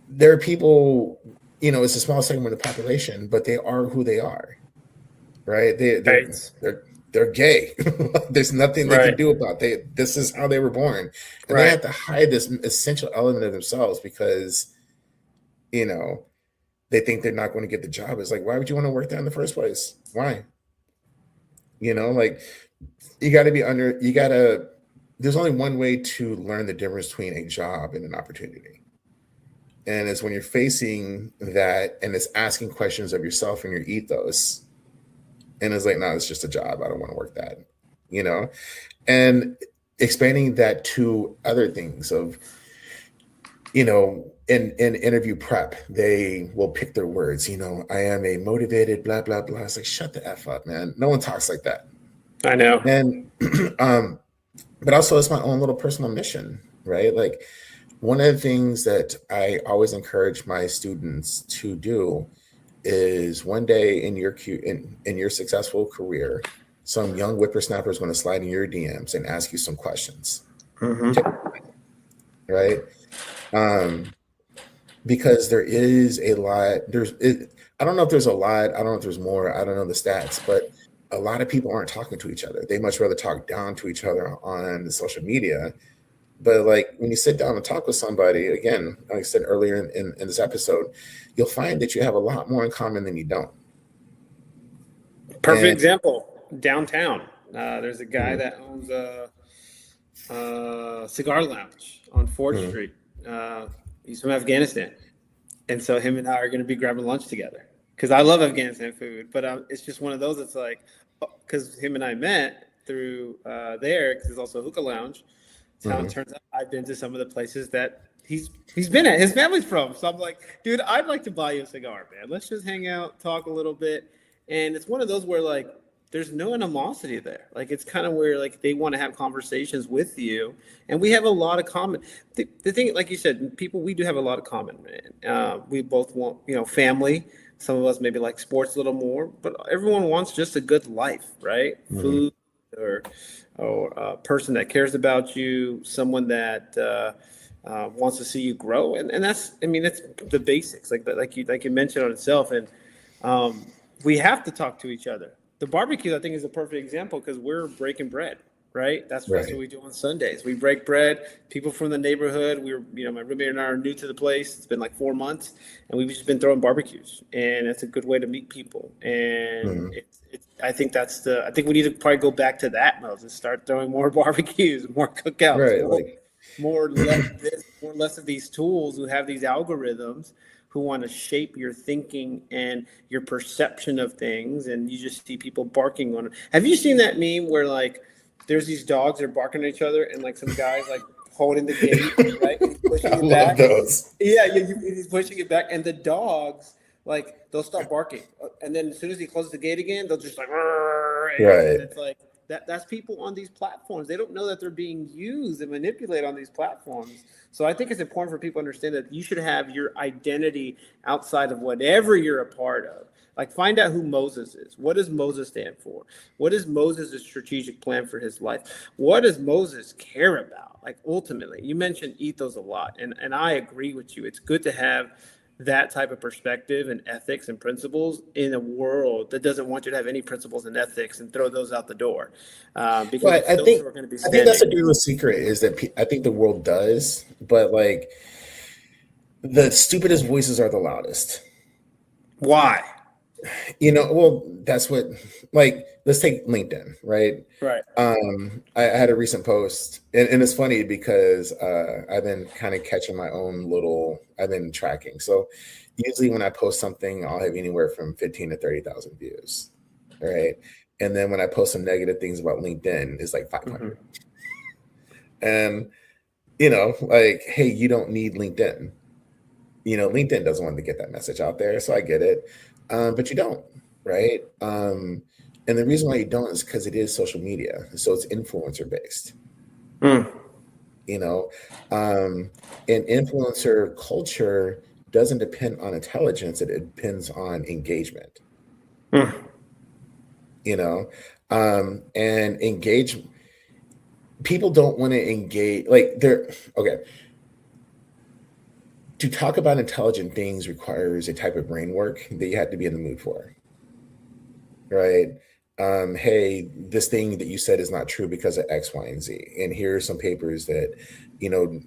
there are people, it's a small segment of the population, but they are who they are, right? Right. They're gay. There's nothing they can Right. do about it. This is how they were born, and they Right. have to hide this essential element of themselves because you know they think they're not going to get the job. It's like, why would you want to work there in the first place? Why? Like you gotta, there's only one way to learn the difference between a job and an opportunity. And it's when you're facing that and it's asking questions of yourself and your ethos. And it's like, no, it's just a job. I don't want to work that, and expanding that to other things of, in interview prep, they will pick their words, I am a motivated, blah, blah, blah. It's like, shut the F up, man. No one talks like that. I know. And, but also it's my own little personal mission, right? Like one of the things that I always encourage my students to do is one day in your successful career, some young whippersnapper is going to slide in your DMs and ask you some questions, right? Because there is a lot. I don't know if there's a lot. I don't know if there's more. I don't know the stats, but a lot of people aren't talking to each other. They much rather talk down to each other on social media. But like when you sit down and talk with somebody, again, like I said earlier in this episode, you'll find that you have a lot more in common than you don't. Perfect And example. Downtown, there's a guy that owns a cigar lounge on 4th Street. He's from Afghanistan. And so him and I are going to be grabbing lunch together because I love Afghanistan food. But it's just one of those that's like, because him and I met through there, because there's also a hookah lounge. It's how it turns out I've been to some of the places that he's been at, his family's from. So I'm like, dude, I'd like to buy you a cigar, man. Let's just hang out, talk a little bit. And it's one of those where like there's no animosity there. Like it's kind of where like they want to have conversations with you, and we have a lot of common. The thing, like you said, people, we do have a lot of common, man. We both want family. Some of us maybe like sports a little more, but everyone wants just a good life, right? Food or a person that cares about you, someone that wants to see you grow, and that's, I mean, that's the basics, like you mentioned on itself, and we have to talk to each other. The barbecue, I think, is a perfect example because we're breaking bread, right? That's what we do on Sundays. We break bread. People from the neighborhood. My roommate and I are new to the place. It's been like 4 months, and we've just been throwing barbecues, and it's a good way to meet people. And I think I think we need to probably go back to that, Moses. Start throwing more barbecues, more cookouts, right, like more less of these tools who have these algorithms who want to shape your thinking and your perception of things, and you just see people barking on it. Have you seen that meme where like there's these dogs that are barking at each other and like some guys like holding the gate, right? And he's pushing I it love back. those. Yeah, he's pushing it back, and the dogs like they'll stop barking, and then as soon as he closes the gate again, they'll just like, and Right. it's like that's people on these platforms. They don't know that they're being used and manipulated on these platforms. So I think it's important for people to understand that you should have your identity outside of whatever you're a part of. Like, find out who Moses is. What does Moses stand for? What is Moses' strategic plan for his life? What does Moses care about? Like, ultimately, you mentioned ethos a lot, and I agree with you. It's good to have that type of perspective and ethics and principles in a world that doesn't want you to have any principles and ethics and throw those out the door, because Well, it's those who are going to be I think that's a standing. real secret is that I think the world does, but like the stupidest voices are the loudest. Why? Well, that's what, like, let's take LinkedIn, right? Right. I had a recent post, and it's funny because I've been kind of catching my own I've been tracking. So usually when I post something, I'll have anywhere from 15 to 30,000 views, right? And then when I post some negative things about LinkedIn, it's like 500. And, like, hey, you don't need LinkedIn. LinkedIn doesn't want to get that message out there, so I get it. But you don't, right? And the reason why you don't is because it is social media. So it's influencer based. And influencer culture doesn't depend on intelligence, it depends on engagement. And engagement, people don't want to engage, like, to talk about intelligent things requires a type of brain work that you have to be in the mood for, right? Hey, this thing that you said is not true because of X, Y, and Z. And here are some papers that,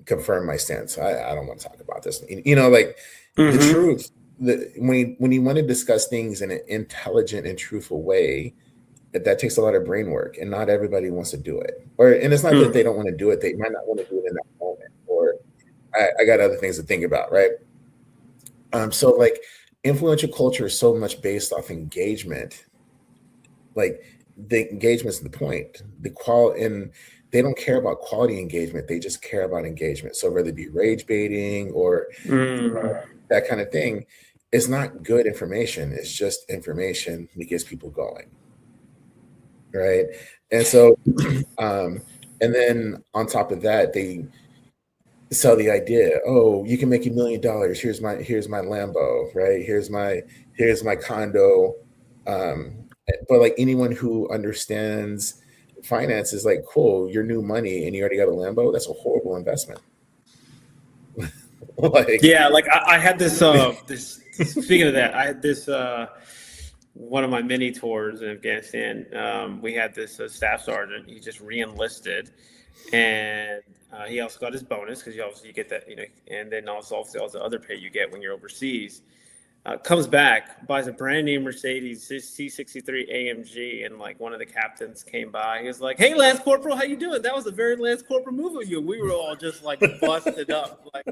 confirm my stance. I don't want to talk about this. The truth, when you want to discuss things in an intelligent and truthful way, that takes a lot of brain work, and not everybody wants to do it. And it's not that they don't want to do it. They might not want to do it in that moment, or I got other things to think about, right? So like influential culture is so much based off engagement. Like the engagement's the point. And they don't care about quality engagement. They just care about engagement. So whether it be rage baiting or that kind of thing, it's not good information. It's just information that gets people going, right? And so, and then on top of that, they sell the idea, oh, you can make $1 million. Here's my Lambo, right? Here's my condo. But like anyone who understands finance is like, cool, your new money and you already got a Lambo. That's a horrible investment. I had this, speaking of that, I had this, one of my mini tours in Afghanistan. We had this staff sergeant. He just re-enlisted, and he also got his bonus because you get that, and then also all the other pay you get when you're overseas. Comes back, buys a brand new Mercedes C63 AMG, and like one of the captains came by. He was like, "Hey, Lance Corporal, how you doing? That was a very Lance Corporal move of you." We were all just like busted up. Like,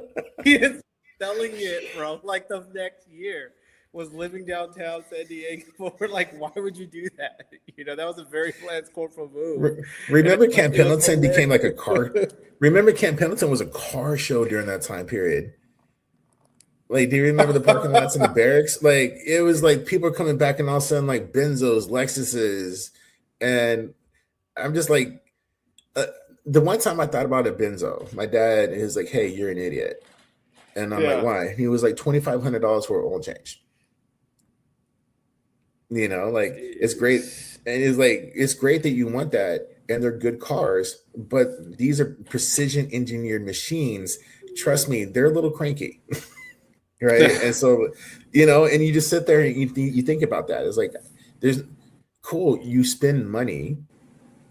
he is selling it, bro. Like the next year was living downtown San Diego. For like, why would you do that? That was a very Lance Corporal move. Remember Camp Pendleton became like a car. Remember Camp Pendleton was a car show during that time period. Like, do you remember the parking lots in the barracks? Like, it was like people are coming back and all of a sudden like Benzos, Lexuses. And I'm just like, the one time I thought about a Benzo, my dad is like, hey, you're an idiot. And I'm like, why? And he was like $2,500 for oil change. Like, it's great. And it's like, it's great that you want that. And they're good cars, but these are precision engineered machines. Trust me, they're a little cranky. Right. And so, and you just sit there and you think about that. It's like, you spend money,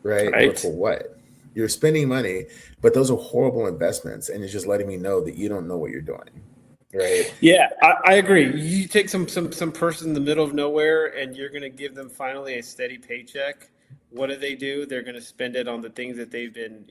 right? But for what? You're spending money, but those are horrible investments. And it's just letting me know that you don't know what you're doing. Right. Yeah, I agree. You take some person in the middle of nowhere and you're going to give them finally a steady paycheck. What do? They're going to spend it on the things that they've been,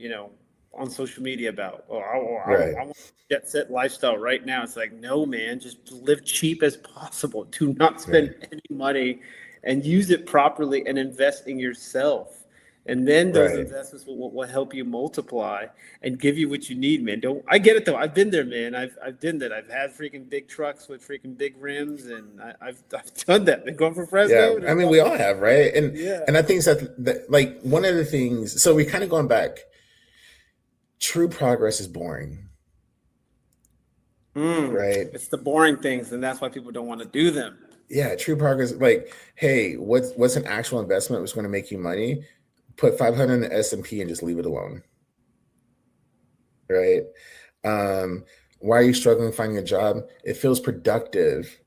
on social media about. I want a jet set lifestyle right now. It's like, no, man, just live cheap as possible. Do not spend any money and use it properly and invest in yourself. And then those Right. investments will help you multiply and give you what you need, man. Don't I get it though? I've been there, man. I've done that. I've had freaking big trucks with freaking big rims, and I've done that. Been going from Yeah, Fresno to I mean, we all have, right? yeah. And I think that like one of the things. So we kind of going back. True progress is boring, right? It's the boring things, and that's why people don't want to do them. Yeah, true progress. Like, hey, what's an actual investment that's going to make you money? Put 500 in the S&P and just leave it alone, right? Why are you struggling finding a job? It feels productive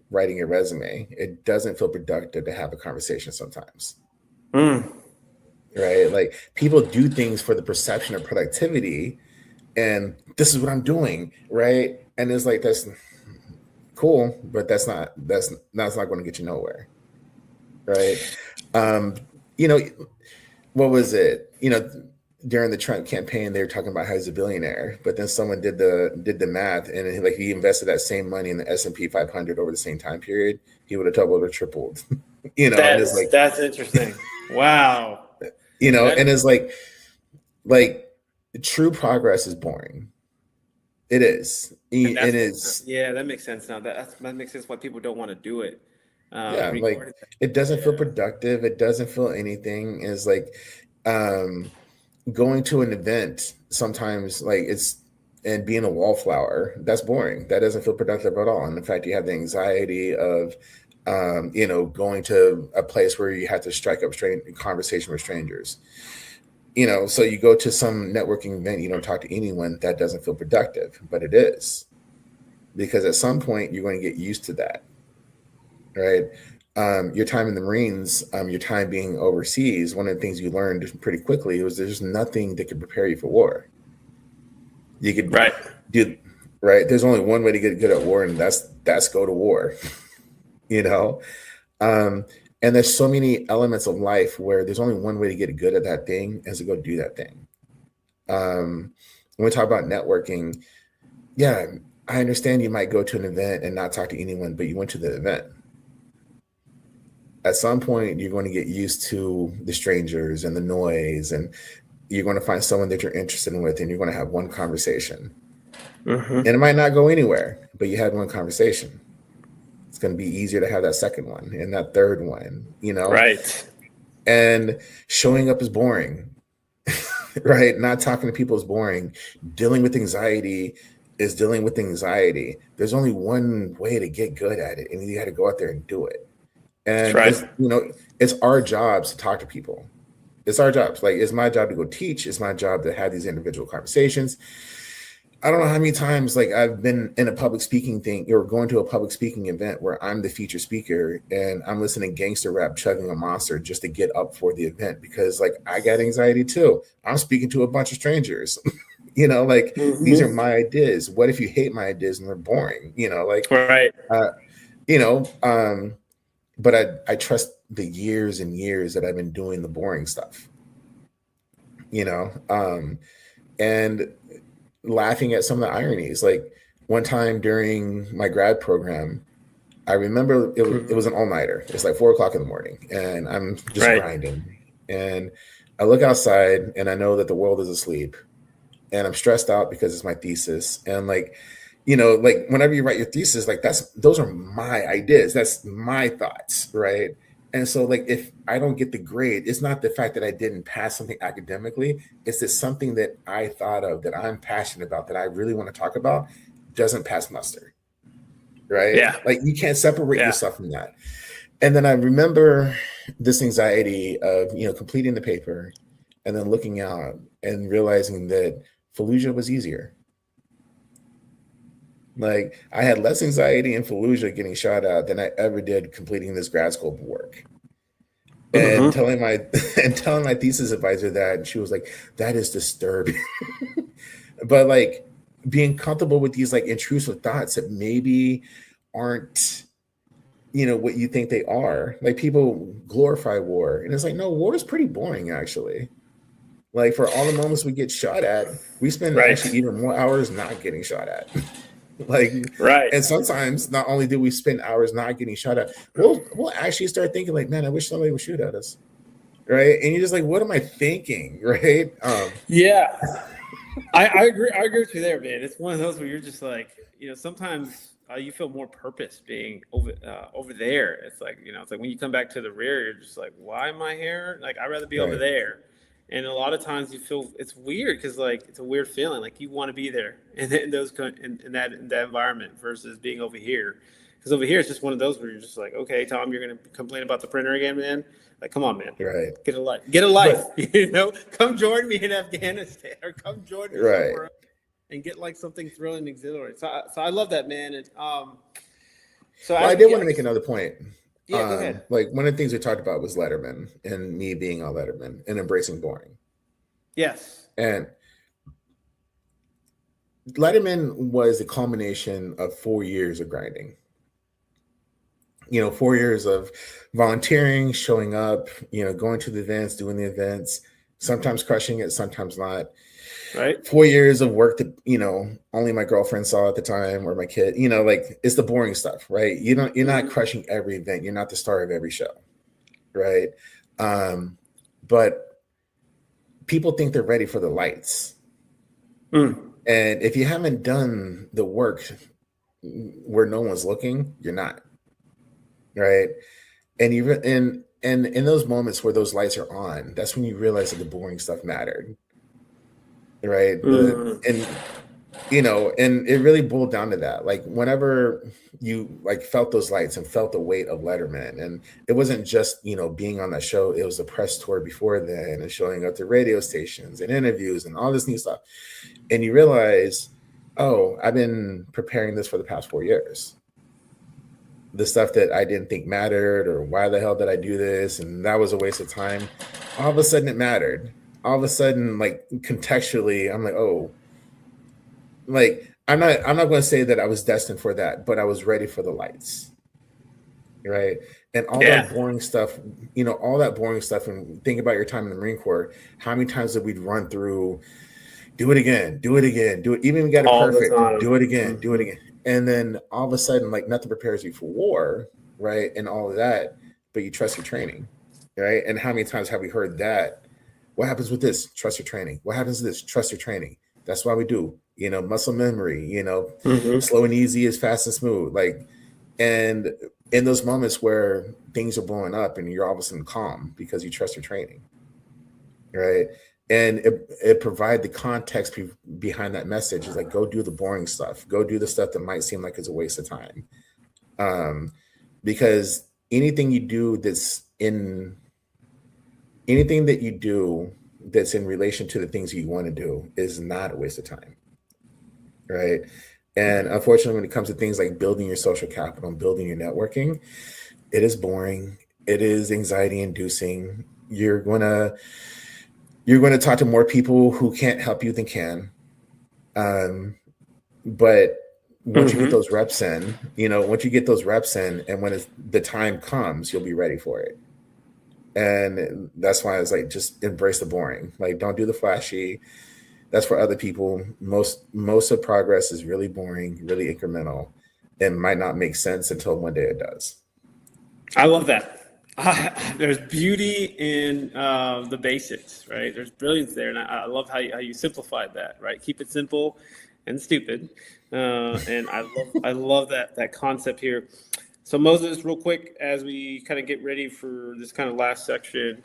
writing a resume. It doesn't feel productive to have a conversation sometimes, right? Like people do things for the perception of productivity, and this is what I'm doing, right? And it's like that's cool, but that's not going to get you nowhere, right? Um, you know, what was it? During the Trump campaign, they were talking about how he's a billionaire, but then someone did the math, and like he invested that same money in the S&P 500 over the same time period, he would have doubled or tripled. And it's like That's interesting. Wow. And it's like true progress is boring. It is. It is. Yeah, that makes sense now. That makes sense why people don't want to do it. Yeah, like it doesn't feel productive. It doesn't feel anything. It's like going to an event sometimes, like and being a wallflower, that's boring. That doesn't feel productive at all. And in fact, you have the anxiety of going to a place where you have to strike up conversation with strangers. So you go to some networking event, you don't talk to anyone, that doesn't feel productive, but it is, because at some point you're going to get used to that, right? Your time in the Marines, your time being overseas, one of the things you learned pretty quickly was there's nothing that could prepare you for war. You could do right. There's only one way to get good at war, and that's go to war. And there's so many elements of life where there's only one way to get good at that thing, is to go do that thing. When we talk about networking, yeah, I understand you might go to an event and not talk to anyone, but you went to the event. At some point, you're going to get used to the strangers and the noise, and you're going to find someone that you're interested in with, and you're going to have one conversation. And it might not go anywhere, but you had one conversation. It's going to be easier to have that second one and that third one, Right. And showing up is boring, right? Not talking to people is boring. Dealing with anxiety is dealing with anxiety. There's only one way to get good at it, and you got to go out there and do it. And it's our jobs to talk to people. It's our jobs. Like, it's my job to go teach. It's my job to have these individual conversations. I don't know how many times like I've been in a public speaking thing or going to a public speaking event where I'm the featured speaker and I'm listening gangster rap, chugging a monster just to get up for the event, because like I got anxiety too. I'm speaking to a bunch of strangers, these are my ideas. What if you hate my ideas and they're boring? Right. But I trust the years and years that I've been doing the boring stuff, and laughing at some of the ironies. Like one time during my grad program, I remember it was an all-nighter. It's like 4:00 in the morning, and I'm just grinding. And I look outside, and I know that the world is asleep, and I'm stressed out because it's my thesis. And like whenever you write your thesis, like those are my ideas. That's my thoughts, right? And so like if I don't get the grade, it's not the fact that I didn't pass something academically. It's that something that I thought of, that I'm passionate about, that I really want to talk about, doesn't pass muster, right? Yeah. Like you can't separate yourself from that. And then I remember this anxiety of, completing the paper and then looking out and realizing that Fallujah was easier. Like I had less anxiety in Fallujah getting shot at than I ever did completing this grad school work. And telling my thesis advisor that, and she was like, "That is disturbing." But like being comfortable with these like intrusive thoughts that maybe aren't, what you think they are. Like people glorify war, and it's like, no, war is pretty boring actually. Like for all the moments we get shot at, we spend actually even more hours not getting shot at. And sometimes not only do we spend hours not getting shot at, we'll actually start thinking like, man, I wish somebody would shoot at us. right? And you're just like, what am I thinking, right? Yeah, I agree. I agree with you there, man. It's one of those where you're just like, sometimes you feel more purpose being over there. It's like, it's like when you come back to the rear, you're just like, why am I here? Like, I'd rather be over Right, there. And a lot of times you feel it's weird because like it's a weird feeling. Like you want to be there in those in that environment versus being over here. Because over here it's just one of those where you're just like, okay, Tom, you're gonna complain about the printer again, man. Like, come on, man. right. Get a life. Get a life. But Come join me in Afghanistan or come join me right. somewhere else and get like something thrilling and exhilarating. So I love that, man. And so Well, I I did yeah, want I to make guess another point. yeah. Go ahead. Like one of the things we talked about was Letterman and me being on Letterman and embracing boring. Yes. And Letterman was a culmination of 4 years of grinding. 4 years of volunteering, showing up, going to the events, doing the events, sometimes crushing it, sometimes not. Right. 4 years of work that, only my girlfriend saw at the time or my kid, like it's the boring stuff, right? You're not crushing every event. You're not the star of every show. Right. But people think they're ready for the lights. Mm. And if you haven't done the work where no one's looking, you're not. Right. And and in those moments where those lights are on, that's when you realize that the boring stuff mattered. Right. Mm. And it really boiled down to that. Like whenever you like felt those lights and felt the weight of Letterman, and it wasn't just being on that show, it was the press tour before then and showing up to radio stations and interviews and all this new stuff. And you realize, oh, I've been preparing this for the past 4 years. The stuff that I didn't think mattered, or why the hell did I do this, and that was a waste of time. All of a sudden it mattered. All of a sudden, like contextually, I'm like, oh, like I'm not going to say that I was destined for that, but I was ready for the lights. Right. And all Yeah. that boring stuff, all that boring stuff. And think about your time in the Marine Corps. How many times did we run through, do it again, do it again, do it, even if we got it All the perfect, time. do it again, do it again. And then all of a sudden, like nothing prepares you for war, right? And all of that, but you trust your training, right? And how many times have we heard that? What happens with this? Trust your training. What happens to this? Trust your training. That's why we do, muscle memory, Mm-hmm. slow and easy is fast and smooth. Like, and in those moments where things are blowing up and you're all of a sudden calm because you trust your training, right? And it provide the context behind that message is like, go do the boring stuff, go do the stuff that might seem like it's a waste of time, because anything that you do that's in relation to the things you want to do is not a waste of time, right? And unfortunately, when it comes to things like building your social capital and building your networking, it is boring, it is anxiety inducing. You're going to talk to more people who can't help you than can. But once you get Mm-hmm. those reps in, and when the time comes, you'll be ready for it. And that's why it's like, just embrace the boring. Like, don't do the flashy. That's for other people. Most of progress is really boring, really incremental, and might not make sense until one day it does. I love that. There's beauty in the basics, right? There's brilliance there, and I love how you simplified that, right? Keep it simple and stupid, and I love that concept here. So Moses, real quick, as we kind of get ready for this kind of last section,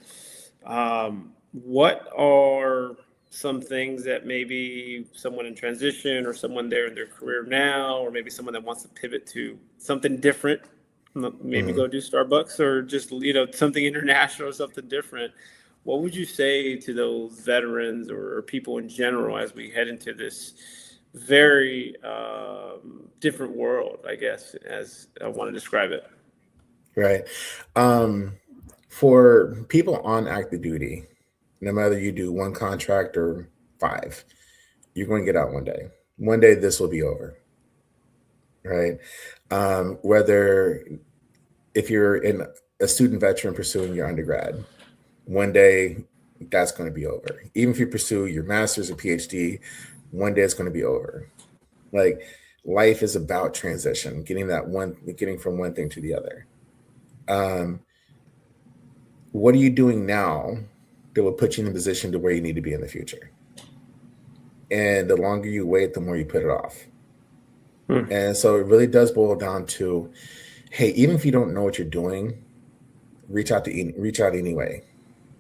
what are some things that maybe someone in transition or someone there in their career now, or maybe someone that wants to pivot to something different, maybe Mhm. go do Starbucks or just, something international or something different. What would you say to those veterans or people in general as we head into this very different world, I guess, as I want to describe it? Right. Um, for people on active duty, no matter you do one contract or five, you're going to get out one day. One day this will be over. Right. Whether if you're in a student veteran pursuing your undergrad, one day that's going to be over. Even if you pursue your master's or PhD, one day it's going to be over. Like, life is about transition, getting from one thing to the other. Um, what are you doing now that will put you in a position to where you need to be in the future? And the longer you wait, the more you put it off. And so it really does boil down to, hey, even if you don't know what you're doing, reach out anyway.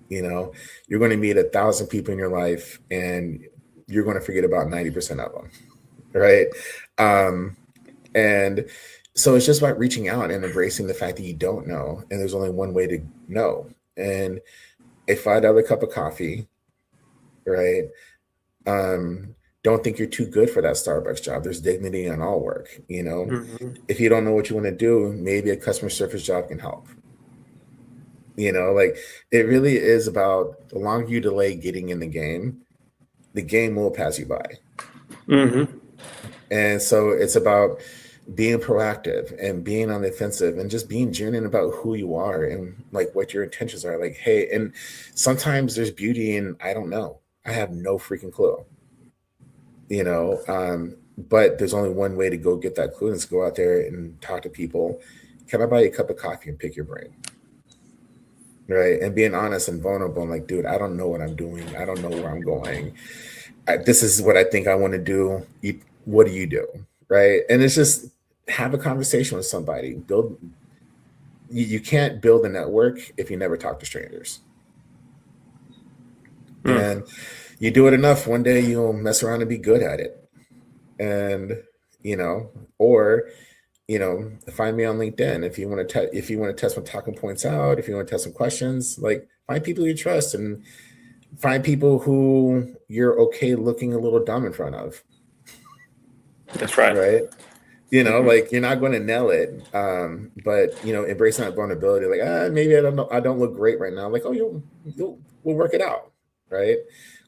You know, you're going to meet 1,000 people in your life, and you're going to forget about 90% of them, right? And so it's just about reaching out and embracing the fact that you don't know, and there's only one way to know. And a $5 cup of coffee, right? Don't think you're too good for that Starbucks job. There's dignity in all work. You know, if you don't know what you want to do, maybe a customer service job can help. You know, like, it really is about, the longer you delay getting in the game will pass you by. And so it's about being proactive and being on the offensive and just being genuine about who you are and like what your intentions are. Like, hey, and sometimes there's beauty in, I don't know. I have no freaking clue. You know, but there's only one way to go get that clue, and it's go out there and talk to people. Can I buy you a cup of coffee and pick your brain? Right. And being honest and vulnerable. I'm like, dude, I don't know what I'm doing. I don't know where I'm going. This is what I think I want to do. What do you do? Right. And it's just have a conversation with somebody. You can't build a network if you never talk to strangers. And you do it enough, one day you'll mess around and be good at it. And, you know, or, you know, find me on LinkedIn if you want to test my talking points out, if you want to test some questions, like, find people you trust and find people who you're okay looking a little dumb in front of. That's right. Right. You know, like, you're not going to nail it. But, you know, embracing that vulnerability, like, maybe I don't know, I don't look great right now. Like, oh, we'll work it out. Right.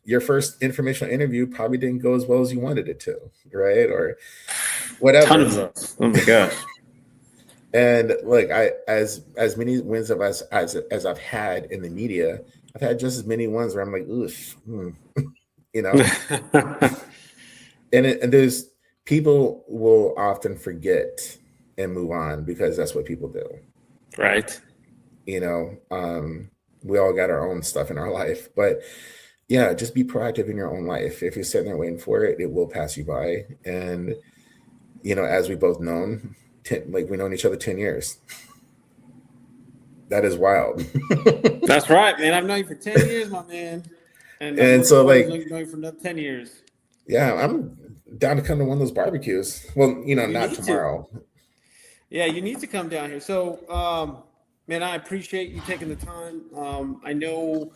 Your first informational interview probably didn't go as well as you wanted it to, right? Or whatever. Ton of those. Oh my gosh. And like, as many wins as I've had in the media, I've had just as many ones where I'm like, oof, you know. and there's people will often forget and move on because that's what people do. Right. You know, we all got our own stuff in our life, but yeah, just be proactive in your own life. If you're sitting there waiting for it, it will pass you by. And, you know, as we both known, we've known each other 10 years. That is wild. That's right, man. I've known you for 10 years, my man. And so, like, I've known you for another 10 years. Yeah, I'm down to come to one of those barbecues. Well, you know, not tomorrow. Yeah, you need to come down here. So, man, I appreciate you taking the time. I know,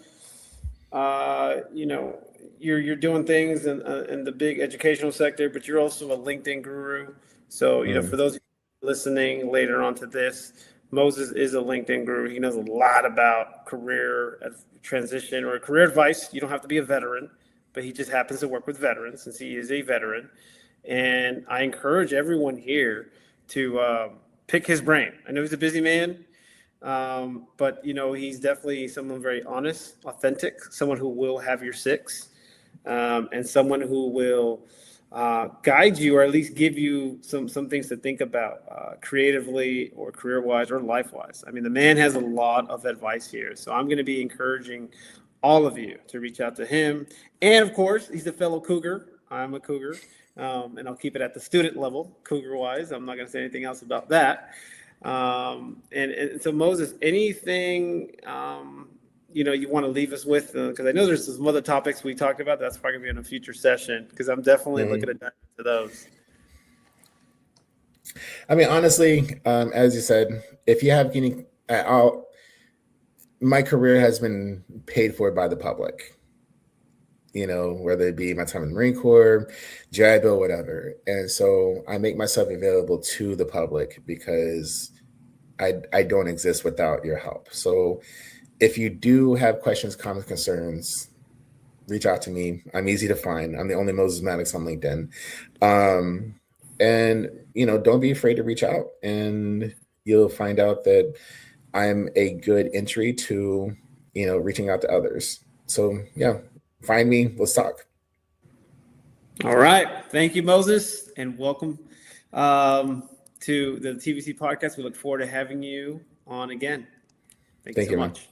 you know, you're doing things in the big educational sector, but you're also a LinkedIn guru. So, you know, for those listening later on to this, Moses is a LinkedIn guru. He knows a lot about career transition or career advice. You don't have to be a veteran, but he just happens to work with veterans since he is a veteran. And I encourage everyone here to pick his brain. I know he's a busy man. But, you know, he's definitely someone very honest, authentic, someone who will have your six, and someone who will guide you or at least give you some things to think about creatively or career-wise or life-wise. I mean, the man has a lot of advice here. So I'm going to be encouraging all of you to reach out to him. And, of course, he's a fellow Cougar. I'm a Cougar. And I'll keep it at the student level, Cougar-wise. I'm not going to say anything else about that. And so Moses, anything you know you want to leave us with, because I know there's some other topics we talked about that's probably going to be in a future session, because I'm definitely looking at dive into those. I mean, honestly, as you said, if you have any, my career has been paid for by the public. You know, whether it be my time in the Marine Corps, GI Bill, whatever. And so I make myself available to the public because I don't exist without your help. So if you do have questions, comments, concerns, reach out to me. I'm easy to find. I'm the only Moses Maddox on LinkedIn. And, you know, don't be afraid to reach out, and you'll find out that I'm a good entry to, you know, reaching out to others. So, yeah. Find me. Let's talk. All right. Thank you, Moses, and welcome to the TVC podcast. We look forward to having you on again. Thank you so much.